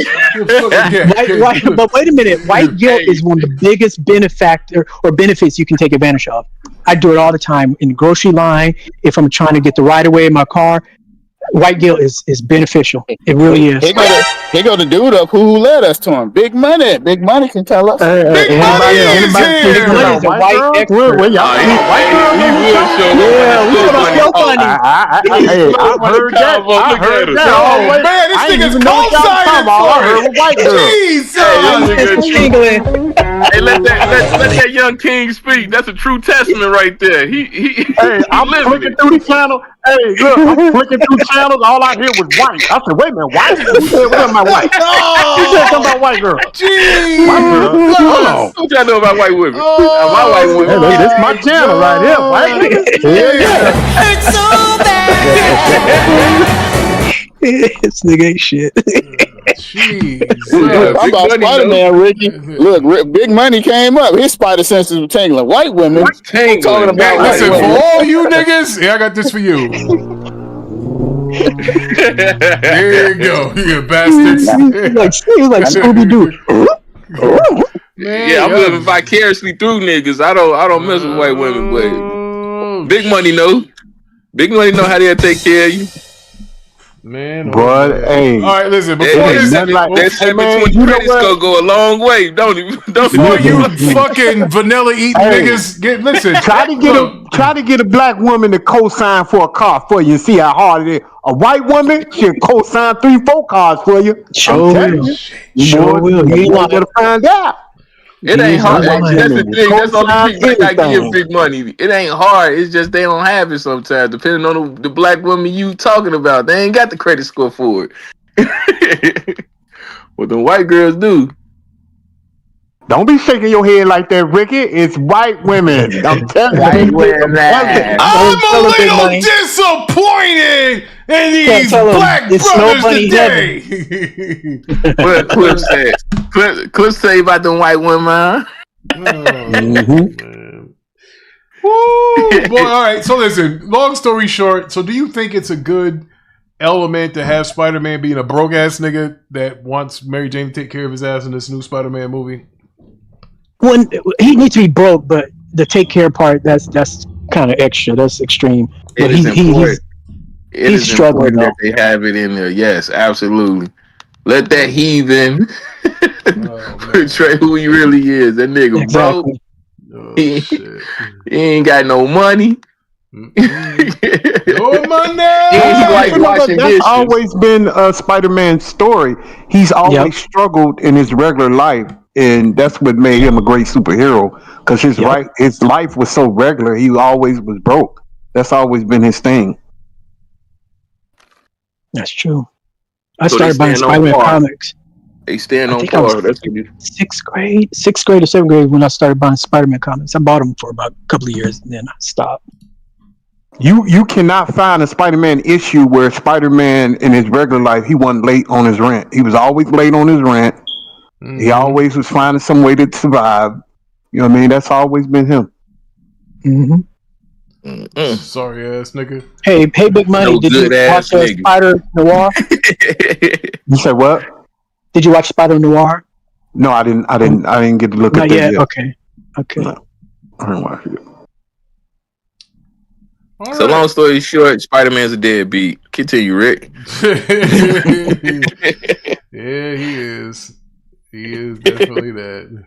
But wait a minute, white guilt is one of the biggest benefits you can take advantage of. I do it all the time in the grocery line. If I'm trying to get the right of way in my car, white guilt is beneficial. It really is. He go the dude up who led us to him. Big Money. Big Money can tell us. Big Money is here. Big Money is a white expert. White girl. We gonna show funny. I heard that. Oh man, this nigga's co-signing for it. White girl. Jesus. Hey, let that young king speak. That's a true testament right there. I'm flicking through the channel. Hey, look, I'm flicking through channels. All I hear was white. I said, wait a minute, white? Who said what my white? Who said something about white girl? Jeez. White girl. What y'all know about white women? My white women. Hey, this is my channel right here. White women. Yeah. It's so bad. This nigga ain't shit. Jeez. I'm about Spider-Man, Ricky. Look, Big Money came up. His spider senses were tingling. White women talking about listen, white for women. all you niggas, I got this for you. There you go, you bastards. He's like Scooby-Doo. I'm living vicariously through niggas. I don't mess with white women, but Big Money know. Big Money know how they'll take care of you. Man, but hey, all right, listen. Before that 720 credits go a long way, don't you? Before you fucking vanilla eating niggas, listen. Try to get a black woman to co-sign for a car for you and see how hard it is. A white woman should co-sign 3-4 cars for you. Sure will. You ain't gonna find out. It ain't hard. That's the thing. That's the only thing I give Big Money. It ain't hard. It's just they don't have it sometimes. Depending on the black woman you talking about, they ain't got the credit score for it. What the white girls do. Don't be shaking your head like that, Ricky. It's white women. I'm telling you. I'm a little disappointed in these black brothers today. Clip say about them white women. Woo, boy, all right. So listen, long story short. So do you think it's a good element to have Spider-Man being a broke ass nigga that wants Mary Jane to take care of his ass in this new Spider-Man movie? When he needs to be broke, but the take care part that's kind of extra. That's extreme. But he's struggling. That they have it in there. Yes, absolutely. Let that heathen Portray who he really is. That nigga broke. He ain't got no money. No money. That's always been Spider-Man's story. He's always struggled in his regular life, and that's what made him a great superhero. Because his life was so regular, he always was broke. That's always been his thing. That's true. I started buying Spider-Man comics. They stand on par. That's sixth grade or seventh grade when I started buying Spider-Man comics. I bought them for about a couple of years and then I stopped. You cannot find a Spider-Man issue where Spider-Man in his regular life, he wasn't late on his rent. He was always late on his rent. Mm-hmm. He always was finding some way to survive. You know what I mean? That's always been him. Mm-hmm. Sorry ass nigga. Hey, Big Money, did you watch Spider Noir? You said what? Did you watch Spider Noir? No, I didn't get to look at that yet. Okay. No, I didn't watch it. So long story short, Spider-Man's a deadbeat. Continue, Rick. Yeah, he is. He is definitely that.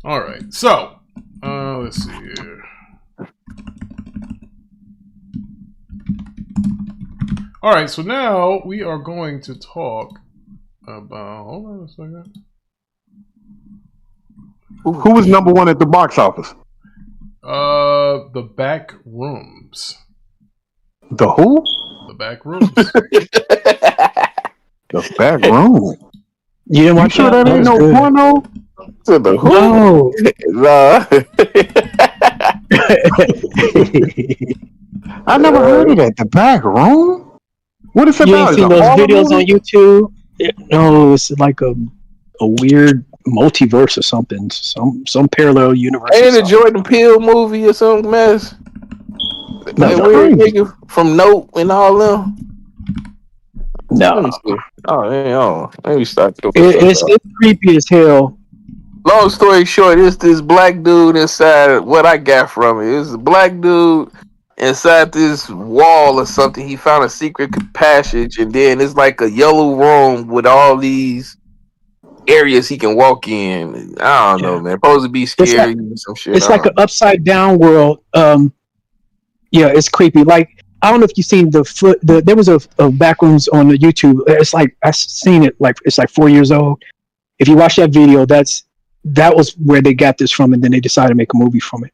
All right. So, let's see here. All right. So now we are going to talk about. Hold on a second. Who was number one at the box office? The Backrooms. The who? The Backrooms. The Backrooms. You didn't watch that? Ain't no porno. To the who? No. I never heard of that. The Backroom. What is it you about? You ain't seen those videos on YouTube? No, it's like a weird multiverse or something. Some parallel universe. Ain't it a Jordan Peele movie or some mess? That weird nigga from Note and all them. No. Let me start. It's creepy as hell. Long story short, it's this black dude inside. What I got from it is a black dude inside this wall or something. He found a secret passage, and then it's like a yellow room with all these areas he can walk in. I don't know, man. Supposed to be scary. Some shit. It's like an upside down world. It's creepy. Like, I don't know if you've seen there was a Backrooms on the YouTube. It's like I've seen it. Like it's like 4 years old. If you watch that video, that was where they got this from, and then they decided to make a movie from it.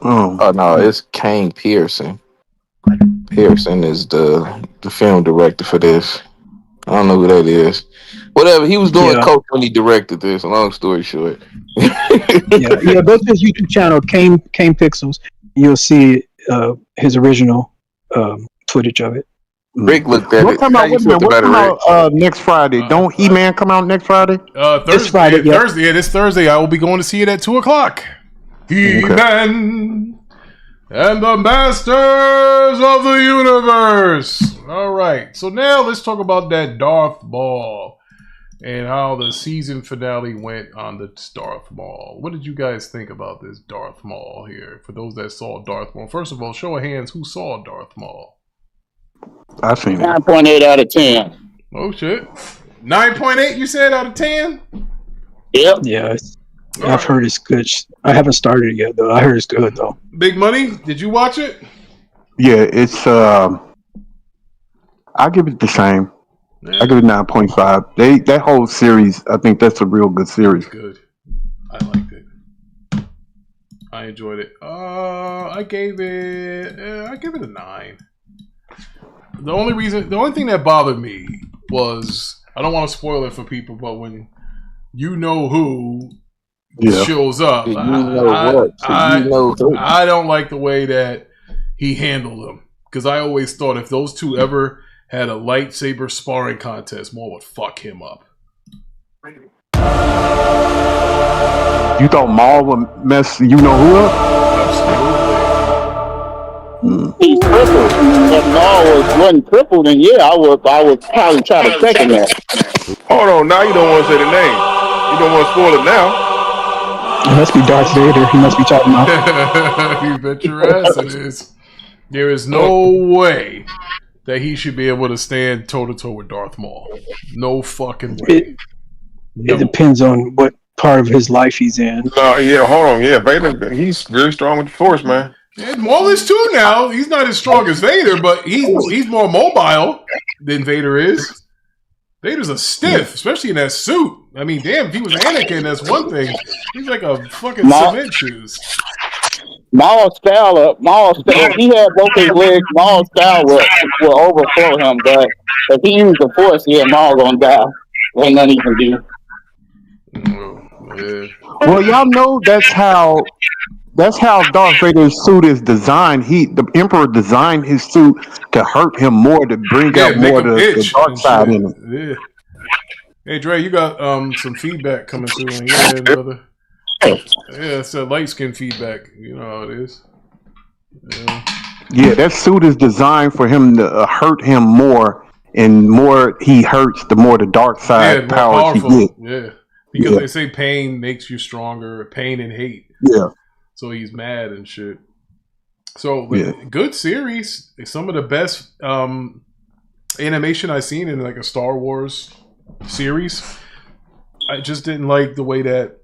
Oh no, it's Kane Pearson. Pearson is the film director for this. I don't know who that is. Whatever, he was doing coke when he directed this. Long story short. Go to his YouTube channel, Kane Pixels. You'll see his original footage of it. Rick looked at what come out next Friday? Don't He-Man come out next Friday? This Friday. Thursday. Yeah, this Thursday. I will be going to see it at 2:00. He-Man and the Masters of the Universe. All right. So now let's talk about that Darth Maul and how the season finale went on the Darth Maul. What did you guys think about this Darth Maul here? For those that saw Darth Maul, first of all, show of hands, who saw Darth Maul? I've seen it. 9.8 out of 10. Oh shit! 9.8, you said, out of 10? Yep. Yeah, I've heard it's good. I haven't started it yet though. I heard it's good though. Big Money, did you watch it? Yeah, it's. I give it the same. Yeah. I give it 9.5. That whole series, I think that's a real good series. Good. I liked it. I enjoyed it. I gave it a 9. The only thing that bothered me was, I don't want to spoil it for people, but when you know who shows up, I don't like the way that he handled them, because I always thought if those two ever had a lightsaber sparring contest, Maul would fuck him up. You thought Maul would mess you know who up? Absolutely. He's crippled. If Maul wasn't crippled, then I would probably try to second that. Hold on, now you don't want to say the name. You don't want to spoil it now. It must be Darth Vader. He must be talking about. You bet your ass it is. There is no way that he should be able to stand toe-to-toe with Darth Maul. No fucking way. It depends on what part of his life he's in. No, yeah, hold on. Yeah, Vader, he's very strong with the Force, man. Yeah, Maul is too now. He's not as strong as Vader, but he's more mobile than Vader is. Vader's a stiff, especially in that suit. I mean, damn, if he was Anakin, that's one thing. He's like a fucking cement shoes. Maul's style, if he had both his legs, Maul's style will overflow him, but if he used the Force, Maul gonna die. Ain't nothing he can do. Yeah. Well, y'all know that's how Darth Vader's suit is designed. The Emperor designed his suit to hurt him more, to bring out more the dark side in him. Yeah. Hey Dre, you got some feedback coming through on your end, brother. Yeah, it's that light skin feedback. You know how it is. Yeah, that suit is designed for him to hurt him more, and more he hurts, the more the dark side powers he gets. Yeah, because they say pain makes you stronger. Pain and hate. Yeah. So he's mad and shit. So good series. Some of the best animation I've seen in like a Star Wars series. I just didn't like the way that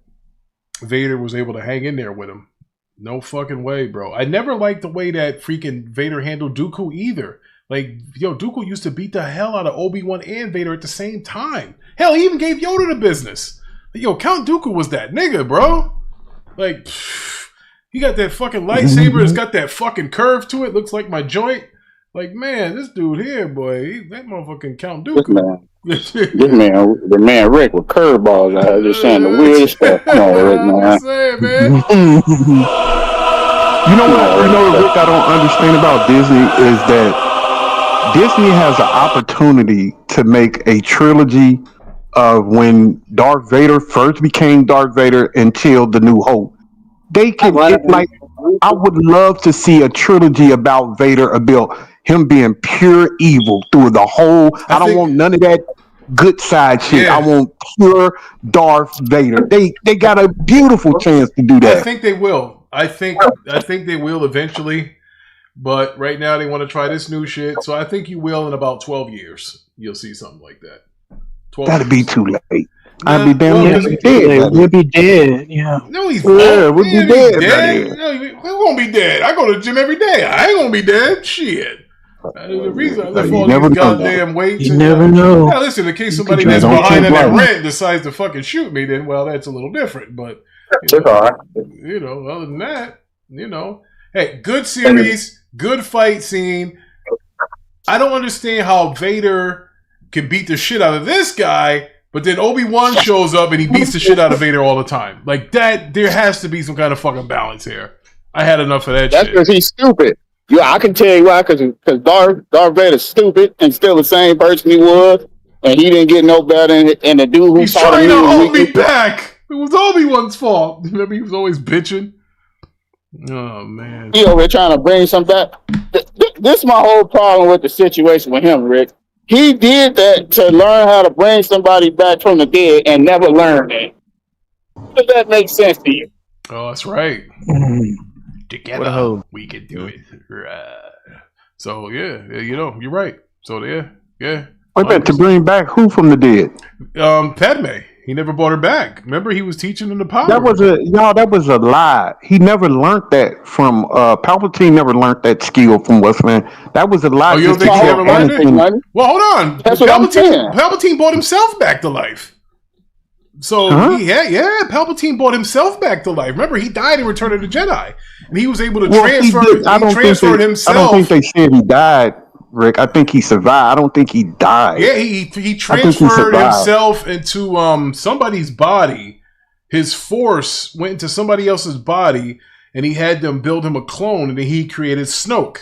Vader was able to hang in there with him. No fucking way, bro. I never liked the way that freaking Vader handled Dooku either. Like, Dooku used to beat the hell out of Obi-Wan and Vader at the same time. Hell, he even gave Yoda the business. Count Dooku was that nigga, bro. Like, he got that fucking lightsaber. It's got that fucking curve to it. Looks like my joint. Like, man, this dude here, boy, that motherfucking Count Dooku. The man Rick with curveballs out, just saying the weirdest stuff. Come on, Rick, man. You know what, Rick, I don't understand about Disney is that Disney has an opportunity to make a trilogy of when Darth Vader first became Darth Vader until The New Hope. They can I would love to see a trilogy about Vader, about him being pure evil through the whole. I don't want none of that good side shit. I want pure Darth Vader. They got a beautiful chance to do that. I think they will. I think they will eventually. But right now they want to try this new shit. So I think you will in about 12 years. You'll see something like that. That'd be too late. I'd be damn near dead. We'll be dead. Yeah. No, he's not. Yeah, we'll be dead. No, we won't be dead. I go to the gym every day. I ain't gonna be dead. Shit. The reason I left all these goddamn weights. You never know. Now, listen, in case somebody that's behind in that rent decides to fucking shoot me, then that's a little different. But other than that, hey, good series, good fight scene. I don't understand how Vader can beat the shit out of this guy, but then Obi-Wan shows up and he beats the shit out of Vader all the time. Like that, there has to be some kind of fucking balance here. I had enough of that shit. That's because he's stupid. Yeah, I can tell you why, because Darth Vader's stupid and still the same person he was, and he didn't get no better. And the dude who he's trying to hold me back. It was Obi-Wan's fault. Remember, he was always bitching. Oh man, he over here trying to bring some back. This is my whole problem with the situation with him, Rick. He did that to learn how to bring somebody back from the dead and never learned it. Does that make sense to you? Oh, that's right. Together, we can do it. Right. So, you're right. So, yeah. Wait a minute, to bring back who from the dead? Padme. He never brought her back. Remember, he was teaching them the power. That was a lie. He never learned that from Palpatine. Never learned that skill from Westman. That was a lie. Oh, you don't think he ever learned it? Well, hold on. That's what I'm saying. Palpatine brought himself back to life. So Palpatine brought himself back to life. Remember, he died in Return of the Jedi, and he was able to transfer. He transferred himself. I don't think they said he died, Rick. I think he survived. I don't think he died. Yeah, he transferred himself into somebody's body. His force went into somebody else's body, and he had them build him a clone, and then he created Snoke.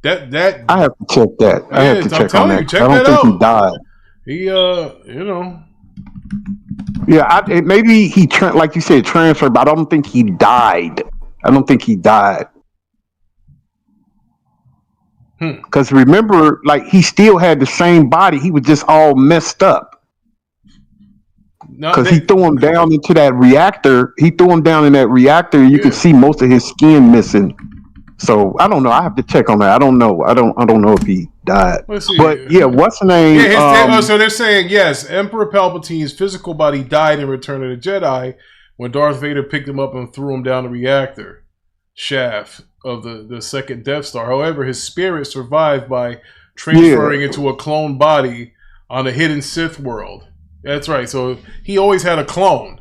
That I have to check that. I have to check on that. I don't think he died. He Yeah, maybe he like you said, transferred, but I don't think he died. Because remember, like, he still had the same body. He was just all messed up. Because he threw him down into that reactor. You could see most of his skin missing. So I don't know. I have to check on that. I don't know. I don't know if he died. Let's see. But yeah, what's the name? Yeah, so they're saying yes. Emperor Palpatine's physical body died in Return of the Jedi when Darth Vader picked him up and threw him down the reactor shaft of the second Death Star. However, his spirit survived by transferring into a clone body on a hidden Sith world. That's right. So he always had a clone.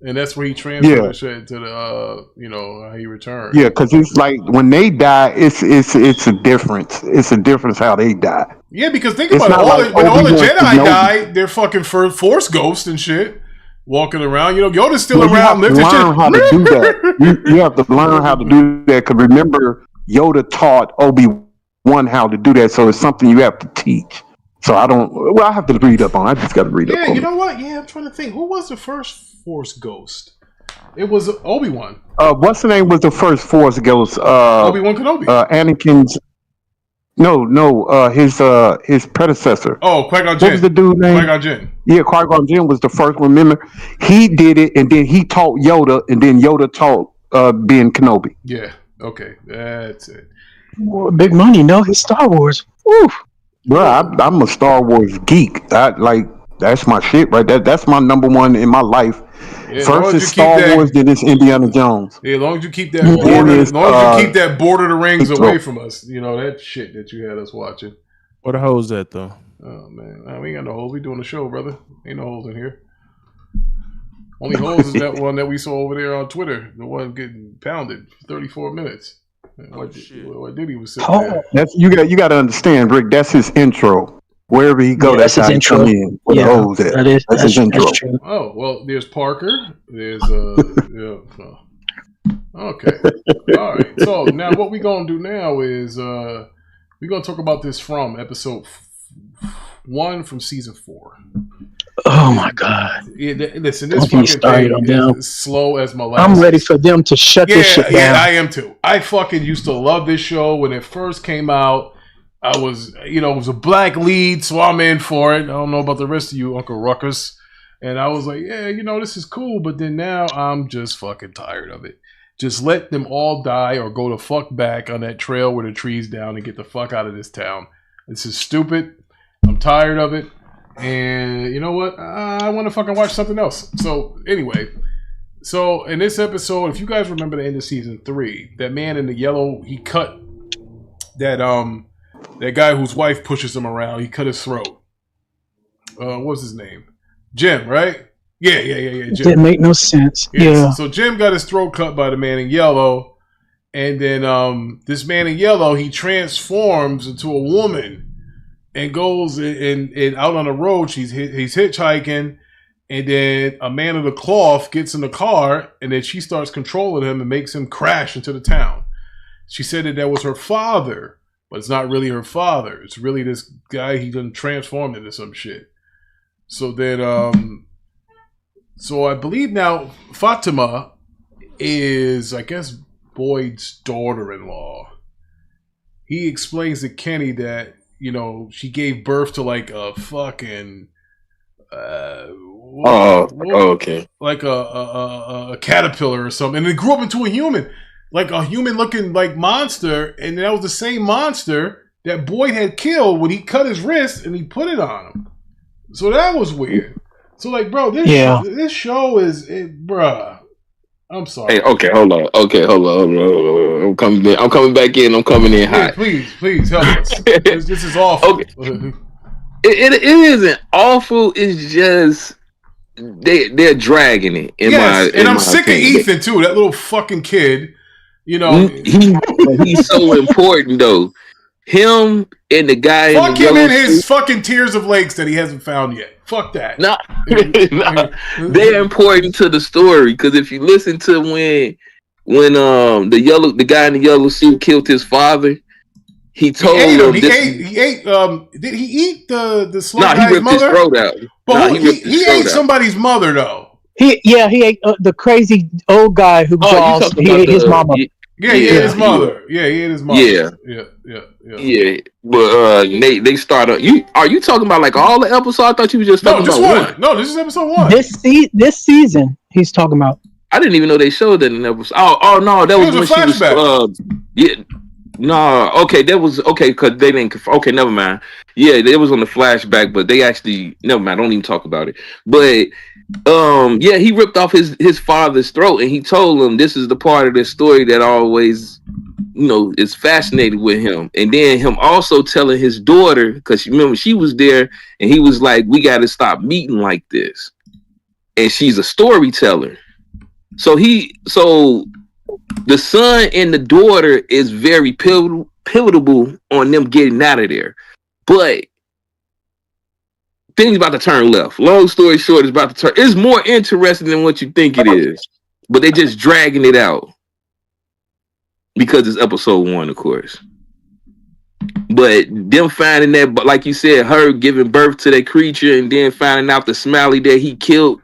And that's where he transferred the shit to the, how he returned. Yeah, because it's like when they die, it's a difference. It's a difference how they die. Yeah, because think about it. When all the Jedi died, they're fucking Force ghosts and shit walking around. Yoda's still around. You have to learn how to do that. You have to learn how to do that. Because remember, Yoda taught Obi-Wan how to do that. So it's something you have to teach. So I have to read up on it. I just got to read up on it. Yeah, you know what? Yeah, I'm trying to think. Who was the first Force ghost? It was Obi-Wan. What's the name was the first Force ghost? Obi-Wan Kenobi. Anakin's. His predecessor. Oh, Qui-Gon Jinn. What was the dude's name? Qui-Gon Jinn. Yeah, Qui-Gon Jinn was the first one. Remember, he did it, and then he taught Yoda, and then Yoda taught Ben Kenobi. Yeah. Okay, that's it. Well, big money, no? His Star Wars. Woo. Bro, I'm a Star Wars geek. That's my shit, right? That's my number one in my life. Yeah, first is Star Wars, then it's Indiana Jones. Yeah, as long as you keep that border, as long as you keep that Border of the Rings away from us, that shit that you had us watching. Where the hoes at though? Oh man, we ain't got no holes. We doing the show, brother. Ain't no holes in here. Only holes is that one that we saw over there on Twitter. The one getting pounded for 34 minutes. What did he was saying? That's you got to understand, Rick. That's his intro. Wherever he go, that's how he come in. Where the hoes at. That's his intro. That's true. Oh well, there's Parker. There's Okay. All right. So now what we're gonna do now is we're gonna talk about this from episode 1 from season 4. Oh my God! Listen, this fucking thing is slow as molasses. I'm ready for them to shut this shit down. Yeah, I am too. I fucking used to love this show when it first came out. I was, it was a black lead, so I'm in for it. I don't know about the rest of you, Uncle Ruckus. And I was like, yeah, this is cool. But then now I'm just fucking tired of it. Just let them all die or go the fuck back on that trail where the tree's down and get the fuck out of this town. This is stupid. I'm tired of it. And you know what? I want to fucking watch something else. So anyway, in this episode, if you guys remember the end of season 3, that man in the yellow, he cut that guy whose wife pushes him around. He cut his throat. What's his name? Jim, right? Yeah. Jim. Didn't make no sense. Yeah. So Jim got his throat cut by the man in yellow, and then this man in yellow, he transforms into a woman and goes and out on the road. He's hitchhiking, and then a man of the cloth gets in the car, and then she starts controlling him and makes him crash into the town. She said that was her father, but it's not really her father. It's really this guy he done transformed into some shit. So then, so I believe now Fatima is, I guess, Boyd's daughter-in-law. He explains to Kenny that, she gave birth to like a fucking okay. Like a caterpillar or something, and it grew up into a human, like a human-looking like monster, and that was the same monster that Boyd had killed when he cut his wrist and he put it on him. So that was weird. So like, bro, this show is, bruh. I'm sorry. Hey, okay, hold on. I'm coming back in. I'm coming in hot. Please help us. This is awful. Okay. It isn't awful. It's just they're dragging it. I'm sick of Ethan too. That little fucking kid. He's so important though. Him and the guy. Fuck him and his fucking Tears of Lakes that he hasn't found yet. Fuck that. No, they're important to the story because if you listen to when the guy in the yellow suit killed his father, he told him he ate. Did he eat the slow guy's he ripped mother? His throat out. But he ate somebody's mother though. He ate the crazy old guy who was he ate his mama. He ate his mother. He ate his mother. Yeah. But they start. Are you talking about like all the episodes? I thought you were just talking about one. No, this is episode 1. This season he's talking about. I didn't even know they showed that in episode. Oh no, that was when flashback. She was. No, okay, that was okay because they didn't. Okay, never mind. Yeah, it was on the flashback, but they actually never mind. Don't even talk about it. But yeah, he ripped off his father's throat, and he told him this is the part of the story that always, is fascinated with him. And then him also telling his daughter, because remember she was there, and he was like, "We got to stop meeting like this." And she's a storyteller, so the son and the daughter is very pivotal on them getting out of there. But things about to turn left. Long story short, it's about to turn. It's more interesting than what you think it is. But they just dragging it out. Because it's episode 1, of course. But them finding that, but like you said, her giving birth to that creature and then finding out the Smiley that he killed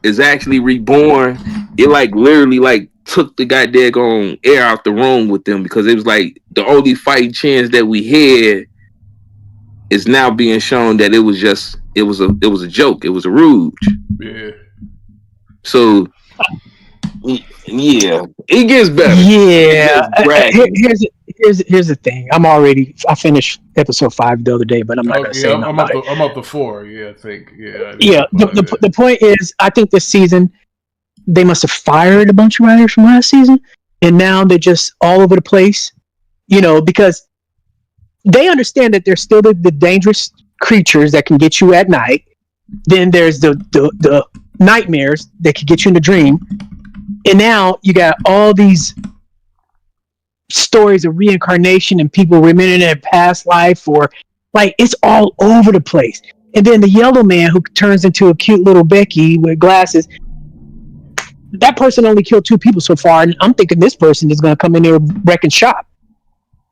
is actually reborn. It literally took the goddamn air out the room with them, because it was like the only fighting chance that we had is now being shown that it was a joke. It was a ruse. Yeah. So yeah, it gets better. Yeah. Here's the thing. I finished episode 5 the other day, but I'm not gonna say I'm up to 4. Yeah, I think. Yeah. Yeah. The point is, I think this season they must have fired a bunch of writers from last season, and now they're just all over the place. Because they understand that there's still the dangerous creatures that can get you at night. Then there's the nightmares that can get you in the dream. And now you got all these stories of reincarnation and people remembering their past life, or it's all over the place. And then the yellow man who turns into a cute little Becky with glasses, that person only killed 2 people so far, and I'm thinking this person is going to come in there wrecking shop.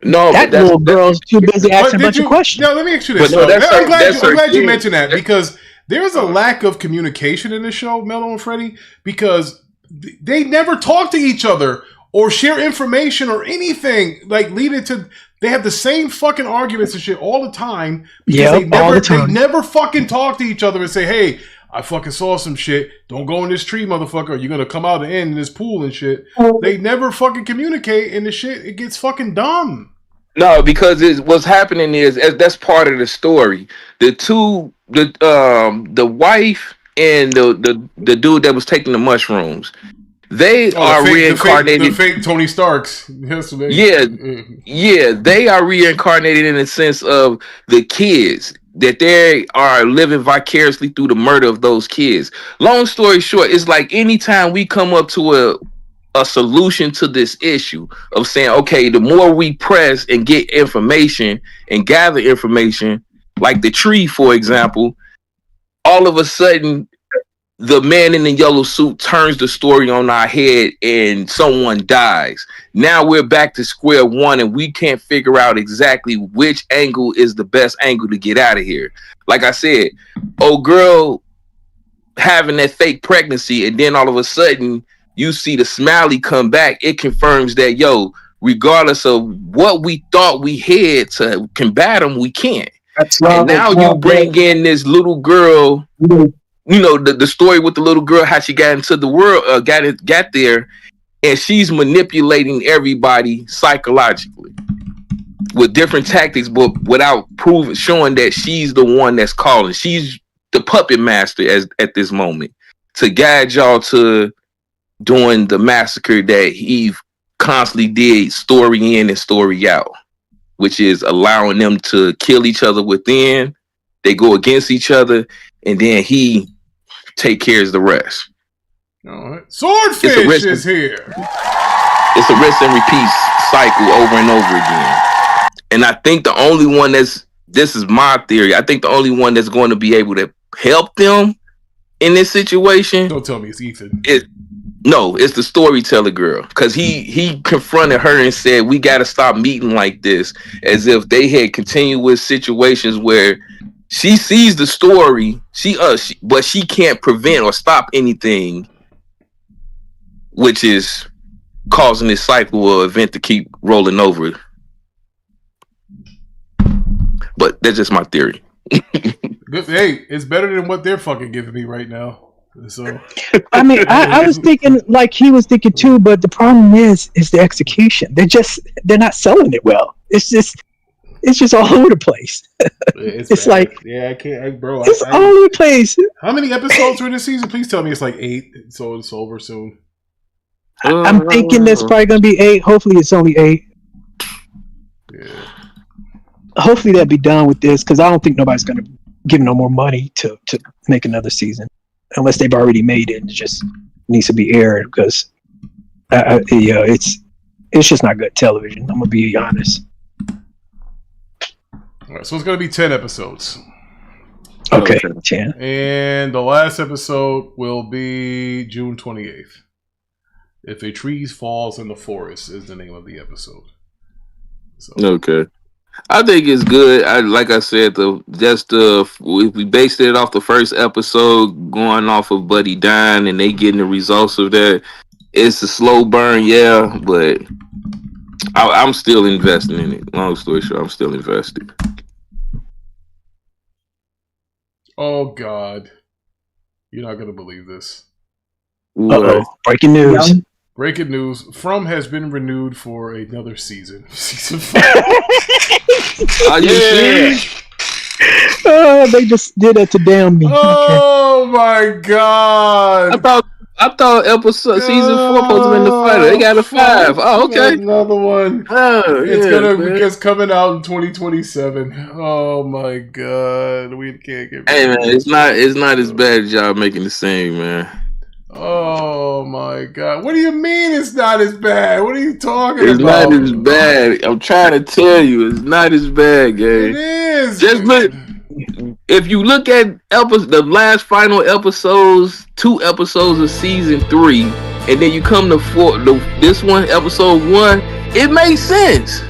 No, that little girl's too busy asking a bunch of questions. No, let me ask you this. I'm glad you mentioned that, because there's a lack of communication in the show, Melo and Freddy, because they never talk to each other or share information or anything leading to. They have the same fucking arguments and shit all the time. Yeah, all the time. They never fucking talk to each other and say, "Hey, I fucking saw some shit. Don't go in this tree, motherfucker. Or you're gonna come out and end in this pool and shit." They never fucking communicate, and the shit, it gets fucking dumb. No, because what's happening is that's part of the story. The wife and the dude that was taking the mushrooms, they are reincarnated. The fake Tony Starks. Yeah, they are reincarnated in the sense of the kids, that they are living vicariously through the murder of those kids. Long story short, it's like anytime we come up to a solution to this issue of saying, okay, the more we press and get information and gather information, like the tree, for example, all of a sudden the man in the yellow suit turns the story on our head and someone dies. Now we're back to square one, and we can't figure out exactly which angle is the best angle to get out of here. Like I said, old girl having that fake pregnancy, and then all of a sudden you see the Smiley come back. It confirms that, regardless of what we thought we had to combat them, we can't. And now you bring in this little girl, the story with the little girl, how she got into the world, got there, and she's manipulating everybody psychologically with different tactics, but without showing that she's the one that's calling. She's the puppet master at this moment to guide y'all to doing the massacre that he constantly did, story in and story out, which is allowing them to kill each other within. They go against each other, and then he take care of the rest. All right. Swordfish is here. It's a rinse and repeat cycle over and over again. And I think the only one this is my theory, I think the only one that's going to be able to help them in this situation. Don't tell me it's Ethan. No, it's the storyteller girl, because he confronted her and said, we got to stop meeting like this, as if they had continuous situations where she sees the story, but she can't prevent or stop anything, which is causing this cycle or event to keep rolling over. But that's just my theory. Hey, it's better than what they're fucking giving me right now. So, I mean, I was thinking like he was thinking too, but the problem is the execution. They're not selling it well. It's just all over the place. It's like, I can't, bro. It's all over the place. How many episodes were this season? Please tell me it's like 8, so it's over soon. I'm thinking there's probably gonna be 8. Hopefully, it's only 8. Yeah. Hopefully, they'll be done with this because I don't think nobody's gonna give no more money to make another season unless they've already made it. It just needs to be aired because it's just not good television. I'm gonna be honest. All right, so it's going to be 10 episodes. Okay, 10. And the last episode will be June 28th. If a tree falls in the forest is the name of the episode. So. Okay. I think it's good. Like I said, we based it off the first episode, going off of Buddy dying, and they getting the results of that. It's a slow burn, yeah, but I'm still investing in it. Long story short, I'm still invested. Oh God, you're not gonna believe this. Uh-oh. Breaking news. Breaking news. From has been renewed for another season. Season 5. Are you serious? They just did that to damn me. Oh my God. I thought episode season 4 supposed to be in the fighter. They got a 5. Oh, okay. Another one. It's coming out in 2027. Oh my God. We can't get. Hey man, it's not as bad as y'all making it seem, man. Oh my God. What do you mean it's not as bad? What are you talking about? It's not as bad. I'm trying to tell you, it's not as bad, gang. It is. Just look. If you look at the last final episodes, 2 episodes of season 3, and then you come to this one, episode 1, it makes sense.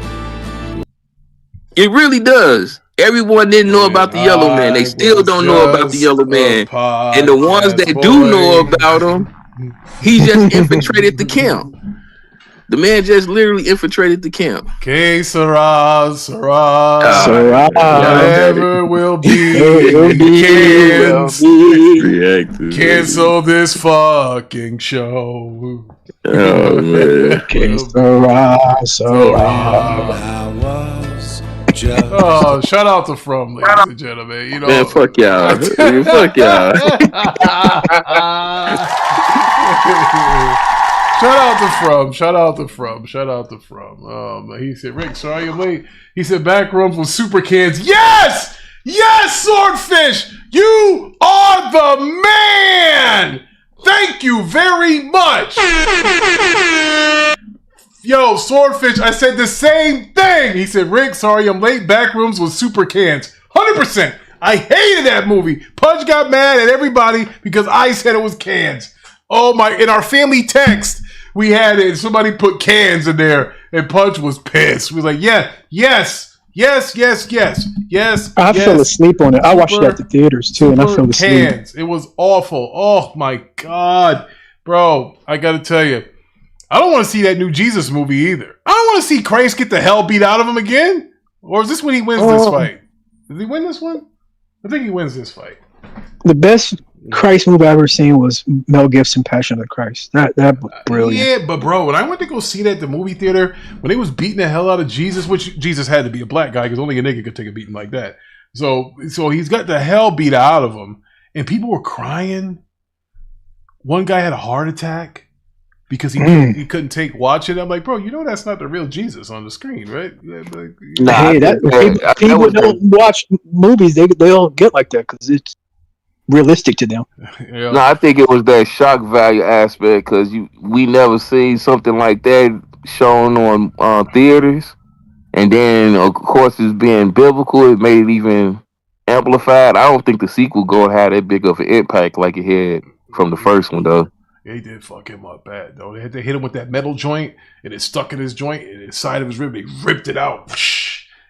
It really does. Everyone didn't know about the Yellow Man. They still don't know about the Yellow Man. And the ones that do know about him, he just infiltrated the camp. The man just literally infiltrated the camp. Que sera, whatever will be, cancel this fucking show. Oh man. Que sera. Oh, shout out to From, ladies and gentlemen. You know, man, fuck y'all. Fuck y'all. Shout out to From. He said, Rick, sorry I'm late. He said, Backrooms with super cans. Yes! Yes, Swordfish! You are the man! Thank you very much! Yo, Swordfish, I said the same thing. He said, Rick, sorry I'm late. Backrooms with super cans. 100%. I hated that movie. Pudge got mad at everybody because I said it was cans. Oh my, in our family text, we had it. Somebody put cans in there and Pudge was pissed. We was like, yes. I fell asleep on it. I watched it at the theaters too, and I fell asleep. Cans. It was awful. Oh my God. Bro, I got to tell you, I don't want to see that new Jesus movie either. I don't want to see Christ get the hell beat out of him again. Or is this when he wins this fight? Did he win this one? I think he wins this fight. The best Christ movie I ever seen was Mel Gibson, Passion of the Christ. That was brilliant. Yeah, but bro, when I went to go see that at the movie theater, when they was beating the hell out of Jesus, which Jesus had to be a black guy because only a nigga could take a beating like that. So he's got the hell beat out of him, and people were crying. One guy had a heart attack because he couldn't take watching. I'm like, bro, you know that's not the real Jesus on the screen, right? Like, people don't watch movies. They don't get like that because it's realistic to them. Yeah. No, I think it was that shock value aspect because we never seen something like that shown on theaters, and then of course it's being biblical. It made it even amplified. I don't think the sequel gonna have that big of an impact like it had from the first one though. They did fuck him up bad though. They had to hit him with that metal joint, and it stuck in his joint, and inside of his rib, they ripped it out.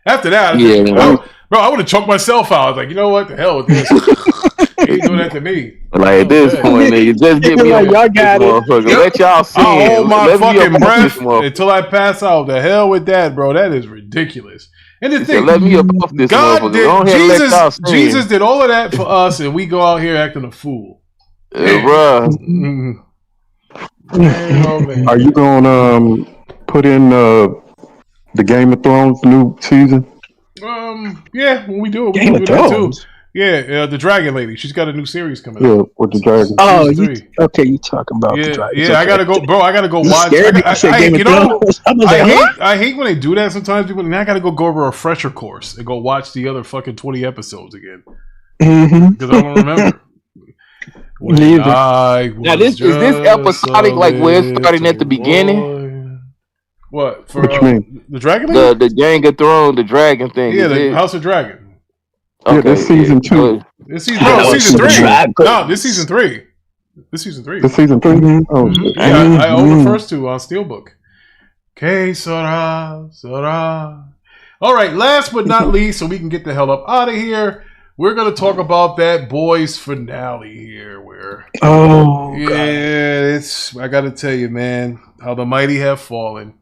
After that, I would have choked myself out. I was like, you know what, the hell with this. You ain't doing that to me. Like at this point, nigga, just get me y'all got it. Let y'all see. I'll hold my fucking breath until I pass out. The hell with that, bro. That is ridiculous. And the thing, let me above this God did, Jesus did all of that for us, and we go out here acting a fool. Bruh. Man, oh, man. Are you gonna put in the Game of Thrones new season? Yeah, when we do it, Game we'll of do that too. Thrones? Yeah, the Dragon Lady. She's got a new series coming Yeah, out. with the dragon. Oh, Season 3. okay. You talking about the Dragon? Yeah, I gotta go, bro. I gotta go watch. I hate when they do that. Sometimes people, and I gotta go over a refresher course and go watch the other fucking 20 episodes again because I don't remember. Now is this episodic like where it's starting at the beginning? What for? What you mean? The Dragon Lady? The Gang of Thrones, the dragon thing. Yeah, the House of Dragon. Okay, yeah, this season 2. This season 3. No, this season 3. This season 3. This season 3. Oh, yeah, I own the first 2 on Steelbook. Que sera. All right, last but not least, so we can get the hell up out of here. We're gonna talk about that boys finale here. Where it's I gotta tell you, man, how the mighty have fallen.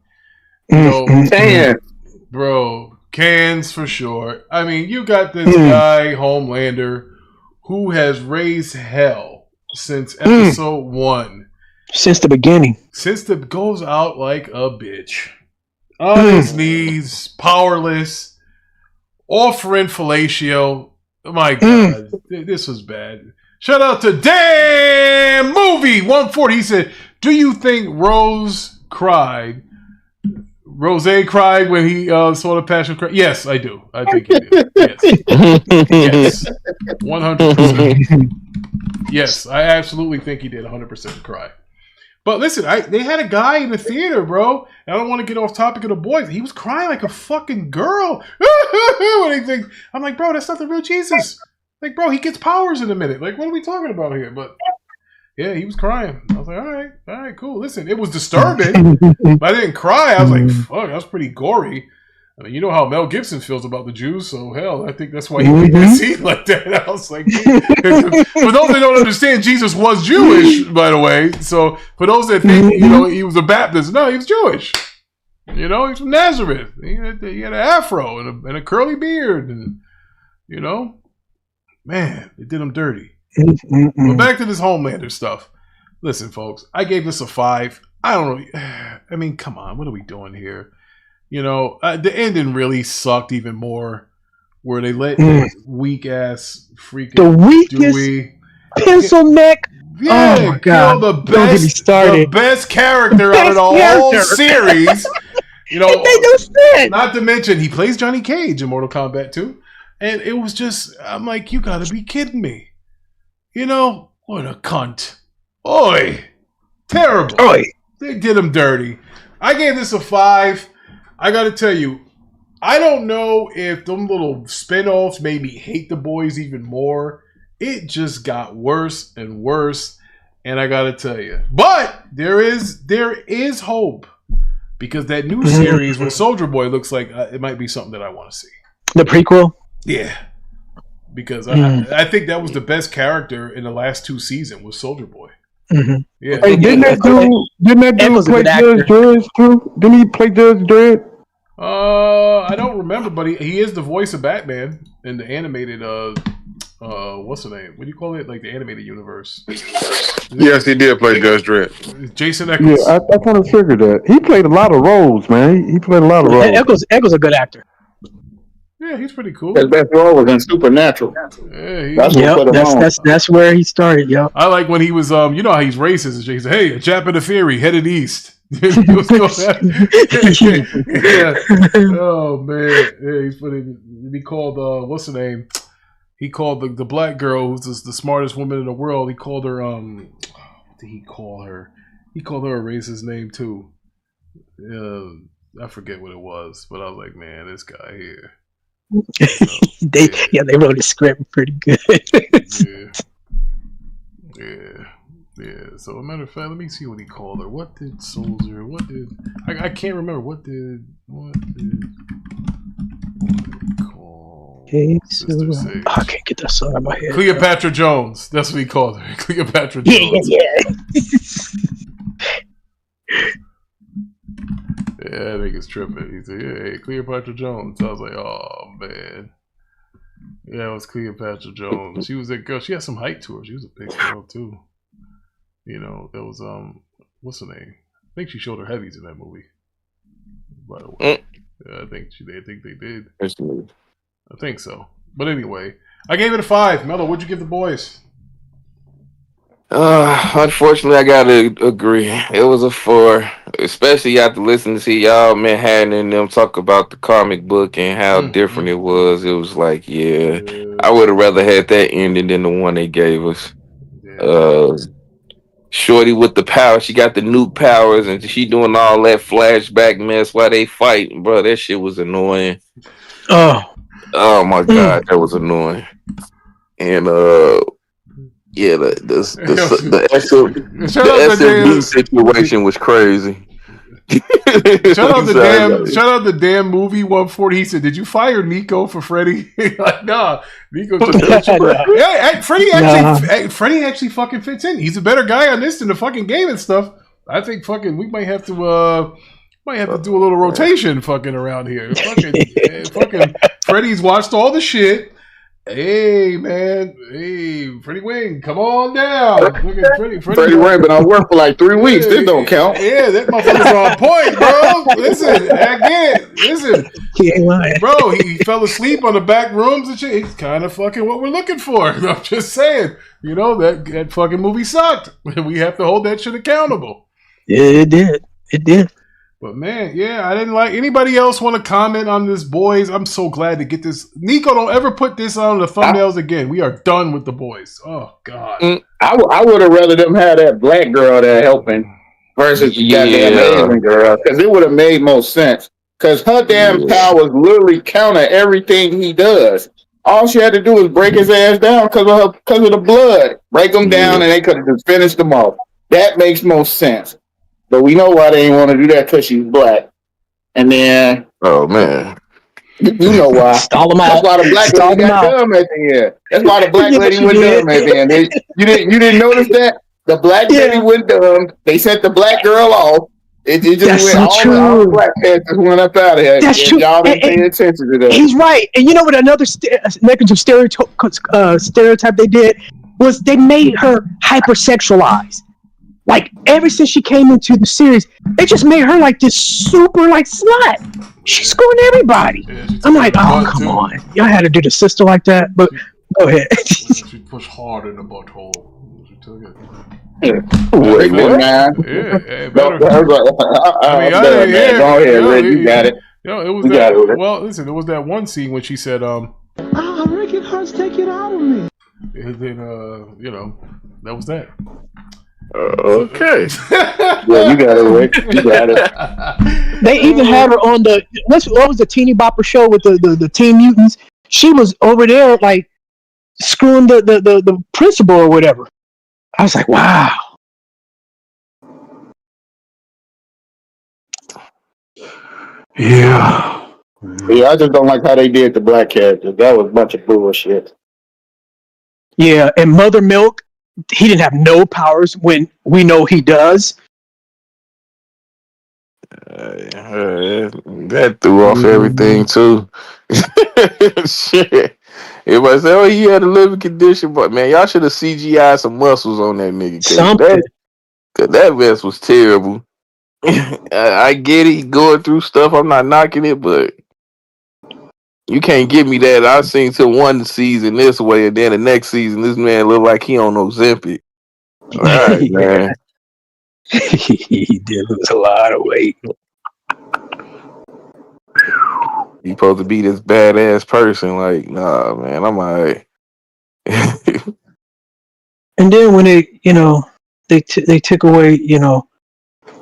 Bro, cans for sure. I mean, you got this guy Homelander who has raised hell since episode 1. Since the beginning. Goes out like a bitch. On his knees, powerless, offering fellatio. Oh my God, this was bad. Shout out to Damn Movie 140. He said, "Do you think Rose cried when he saw the Passion cry?" Yes, I do. I think he did. Yes, 100%. Yes, I absolutely think he did 100% cry. But listen, they had a guy in the theater, bro. I don't want to get off topic of the boys. He was crying like a fucking girl. I'm like, bro, that's not the real Jesus. Like, bro, he gets powers in a minute. Like, what are we talking about here? But yeah, he was crying. I was like, all right, cool. Listen, it was disturbing, but I didn't cry. I was like, fuck, that's pretty gory. I mean, you know how Mel Gibson feels about the Jews, so hell, I think that's why he made that scene like that. I was like, for those that don't understand, Jesus was Jewish, by the way. So for those that think, he was a Baptist, no, he was Jewish. He's from Nazareth. He had an afro and a curly beard, and man, it did him dirty. But back to this Homelander stuff. Listen, folks, I gave this a 5. I don't know. I mean, come on, what are we doing here? The ending really sucked even more, where they let weak ass freaking the weakest Dewey pencil neck. Yeah, oh my God! The best character out of the whole series. It made no sense. Not to mention he plays Johnny Cage in Mortal Kombat 2, and it was just, I'm like, you gotta be kidding me. What a cunt. Oi, terrible. Oi, they did him dirty. I gave this a 5. I gotta tell you, I don't know if them little spinoffs made me hate the boys even more. It just got worse and worse, and I gotta tell you. But there is hope, because that new series with Soldier Boy looks like it might be something that I want to see. The prequel? Yeah. Because I think that was the best character in the last 2 seasons was Soldier Boy. Mm-hmm. Yeah. Hey, didn't that dude play Judge Dredd too? Didn't he play Judge Dredd? I don't remember, but he is the voice of Batman in the animated what's the name? What do you call it? Like the animated universe. Yes, he did play Judge Dredd. Jason Eccles. Yeah, I kind of figured that. He played a lot of roles, man. He played a lot of roles. Eccles a good actor. Yeah, he's pretty cool. His best role was in Supernatural. Yeah, that's where he started. Yeah, I like when he was you know how he's racist. He said, "Hey, a Jap in the Fury headed east." Yeah. Oh man, yeah, he's funny. He called what's her name? He called the black girl who's the smartest woman in the world. He called her what did he call her? He called her a racist name too. I forget what it was, but I was like, man, this guy here. They wrote the script pretty good. Yeah. So, a matter of fact, let me see what he called her. What did Soldier? I can't remember. What did he call? I can't get that song out of my head. Cleopatra Jones. That's what he called her. Cleopatra Jones. Yeah. Yeah, that nigga's tripping. He said, "Hey, Cleopatra Jones." I was like, "Oh man." Yeah, it was Cleopatra Jones. She was that girl. She had some height to her. She was a big girl too. You know, there was what's her name? I think she showed her heavies in that movie. By the way, I think they did. I think so. But anyway, I gave it a 5. Melo, what'd you give the boys? Unfortunately, I gotta agree. It was a 4, especially after listening to y'all Manhattan and them talk about the comic book and how different it was. It was like, yeah, I would have rather had that ending than the one they gave us. Shorty with the power, she got the nuke powers, and she doing all that flashback mess while they fighting, bro. That shit was annoying. Oh my god, that was annoying. And yeah, the SMB situation was crazy. Shout out the damn movie 140. He said, "Did you fire Nico for Freddy?" Like, nah, Nico just yeah, Freddy actually fucking fits in. He's a better guy on this than the fucking game and stuff. I think fucking we might have to do a little rotation fucking around here. Fucking Freddy's watched all the shit. Hey man, hey Freddie Wing, come on down. Freddie Wing been on work for like 3 weeks. This don't count. Yeah, that motherfucker's on point, bro. Listen, I get it. Listen, he ain't lying, bro. He fell asleep on the back rooms and shit. He's kind of fucking what we're looking for. I'm just saying, you know that fucking movie sucked. We have to hold that shit accountable. Yeah, it did. But man, yeah, I didn't like. Anybody else want to comment on this, boys? I'm so glad to get this. Nico, don't ever put this on the thumbnails again. We are done with the boys. Oh God, I would have rather them have that black girl there helping versus the goddamn Asian girl, because it would have made more sense. Because her damn powers literally counter everything he does. All she had to do was break his ass down because of the blood. Break him down, and they could have just finished him off. That makes most sense. But we know why they didn't want to do that, because she's black. And then... Oh, man. You know why. Stall them out. That's why the black lady got dumb at the end. That's why the black lady went dumb at the end. You didn't notice that? The black lady went dumb. They sent the black girl off. It just went all the black characters went up out of here. That's true. Y'all didn't pay attention to that. He's right. And you know what another negative stereotype they did was they made her hypersexualized. Like, ever since she came into the series, they just made her like this super like slut. She's screwing everybody. Yeah, I'm like, oh, come on. Y'all had to do the sister like that? But go ahead. She pushed hard in the butthole. She took it. Wait, man. Better. Go ahead, Red. You got it. It was that. Well, listen, there was that one scene when she said, I'm Ricky Hurts, take it out of me. And then, that was that. Okay. Yeah, you got it, Rick. You got it. They even had her on the what was the Teeny Bopper show with the Teen Mutants? She was over there like screwing the principal or whatever. I was like, wow. Yeah. Yeah, I just don't like how they did the black character. That was a bunch of bullshit. Yeah, and Mother Milk, he didn't have no powers when we know he does. That threw off everything too. Shit. Everybody say, "Oh, he had a living condition," but man, y'all should have CGI'd some muscles on that nigga. Cause that vest was terrible. I get it, he going through stuff. I'm not knocking it, but you can't give me that. I've seen till one season this way, and then the next season, this man look like he on Ozempic. All right, man. He did lose a lot of weight. You supposed to be this badass person, like, nah, man, I'm alright. And then when they took away,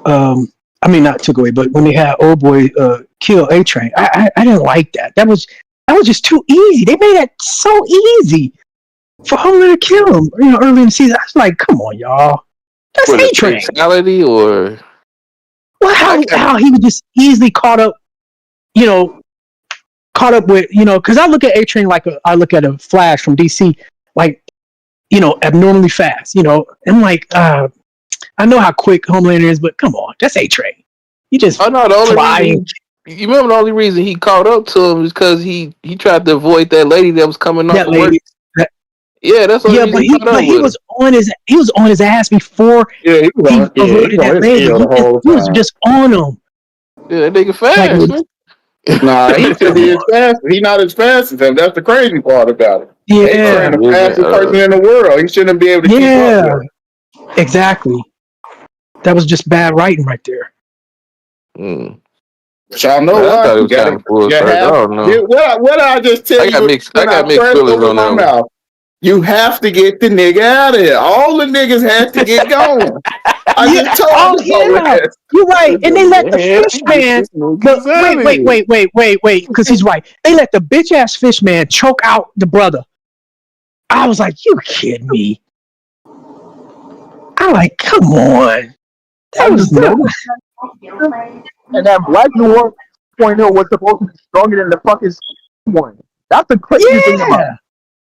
I mean not took away, but when they had old boy kill A-Train, I didn't like that. That was just too easy. They made that so easy for Homelander to kill him. Early in the season, I was like, come on, y'all, that's A-Train. Fatality or well, how he was just easily caught up with, because I look at A-Train like I look at a Flash from DC, like, abnormally fast, I'm like, I know how quick Homelander is, but come on, that's A-Train. You just flying. You remember the only reason he caught up to him is because he tried to avoid that lady that was coming off the work. Yeah, that's what but he was on his ass before he avoided that lady. He was just on him. Yeah, that nigga fast. Nah, he should be as fast. He not as fast as him. That's the crazy part about it. Yeah, the fastest person in the world. He shouldn't be able to keep up with him. Exactly. That was just bad writing right there. Which I know why. I thought it was kind of full circle. I don't know. What I just tell you? I got mixed feelings on that one. You have to get the nigga out of here. All the niggas had to get going. I just told you. You're right. And they let the fish man. Wait. Because he's right. They let the bitch ass fish man choke out the brother. I was like, you kidding me? I'm like, come on. That was no. And that Black Noir 2.0 was supposed to be stronger than the fucking one. That's the crazy thing about it.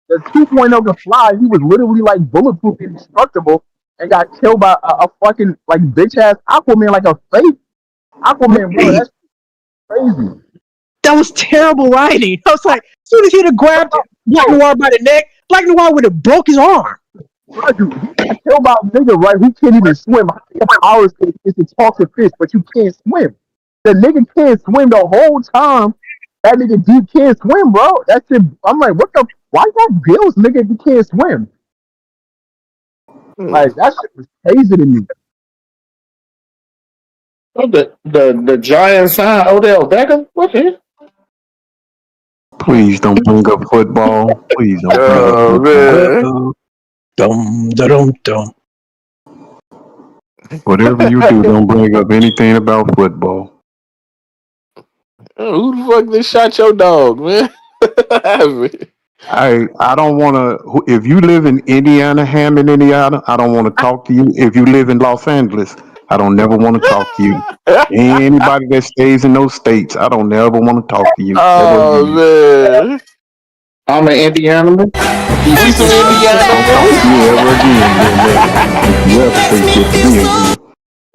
The 2.0 can fly. He was literally like bulletproof, indestructible, and got killed by a fucking like bitch ass Aquaman, like a fake Aquaman. Bro, that's crazy. That was terrible writing. I was like, as soon as he'd have grabbed Black Noir by the neck, Black Noir would have broke his arm. Bro, he got killed by a nigga, right? Who can't even swim. Your powers is to talk to fish, but you can't swim. The nigga can't swim the whole time. That nigga deep can't swim, bro. That shit. I'm like, what the? Why got bills, nigga? If you can't swim, like that shit was crazy to me. Oh, the giant sign Odell Beckham. What the? Please don't bring up football. Please don't bring up football. Dum. Whatever you do, don't bring up anything about football. Who the fuck just shot your dog, man? I don't want to. If you live in Indiana, Hammond, Indiana, I don't want to talk to you. If you live in Los Angeles, I don't never want to talk to you. Anybody that stays in those states, I don't never want to talk to you. Oh man, I'm an Indiana man. You see some Indiana? Don't talk to me ever again. You ever say shit to me again?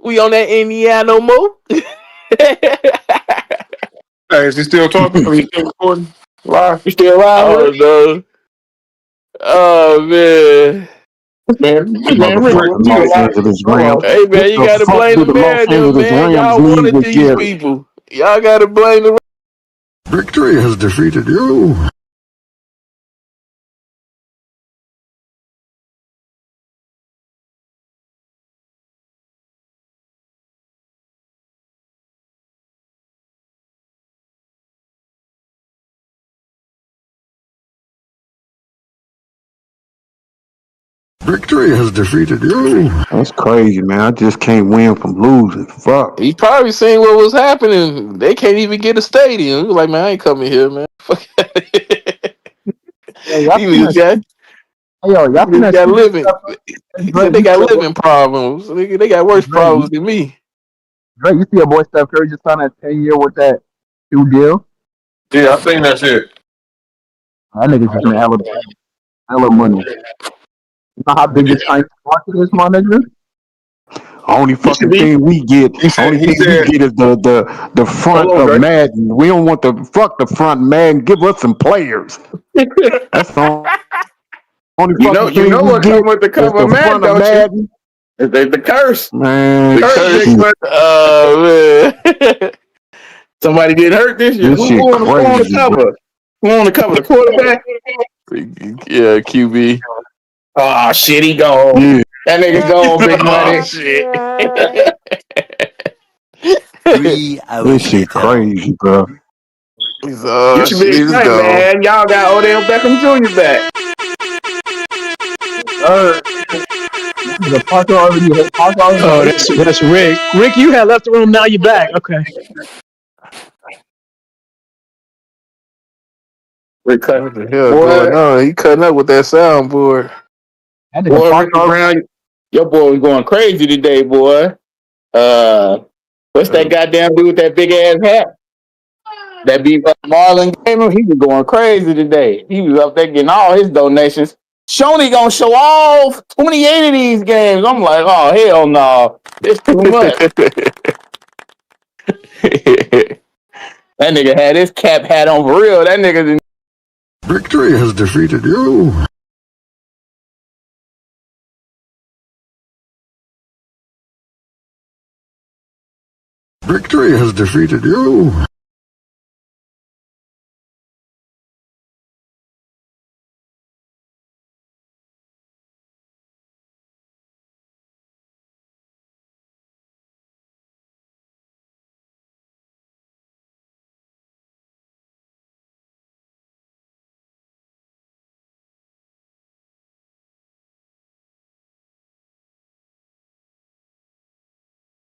We on that Indiana mo? Hey, is he still talking? Are you still recording? Live? You still live? Oh no. Oh man. Los Angeles Rams. Hey man, you gotta blame the narrative, man. Y'all wanted these people. Y'all gotta blame the. Victory has defeated you. Victory has defeated you. That's crazy, man. I just can't win from losing. Fuck. He probably seen what was happening. They can't even get a stadium. He was like, man, I ain't coming here, man. Fuck. Y'all got living. They got living problems. They got worse problems than me. Drake, you see your boy Steph Curry just signed that 10-year with that new deal? Yeah, I seen that shit. That nigga's just hella money. You know how big this Chinese market is, my nigga? Only fucking thing we get, is the front of Madden. We don't want the front Madden. Give us some players. That's all. Only fucking thing know we what get come with the cover is of Madden, don't Madden. you? The curse. Man. The curse. Man. Somebody get hurt this year. Who on the cover? Who on the cover? The quarterback? Yeah, QB. Oh shit, he gone. Yeah. That nigga gone, big money. Oh, shit. 3 hours This shit crazy, bro. You should be excited, man. Y'all got Odell Beckham Jr. back. Parker already. Oh, that's Rick. Rick, you had left the room. Now you're back. Okay. Rick cutting. What the hell going on? He cutting up with that soundboard. Boy, Ricky Brown, your boy was going crazy today, boy. What's that goddamn dude with that big ass hat? That beat Marlon Gamer, he was going crazy today. He was up there getting all his donations. Shoney gonna show off 28 of these games. I'm like, oh hell no, it's too much. That nigga had his cap hat on for real. That nigga. Victory has defeated you. Victory has defeated you.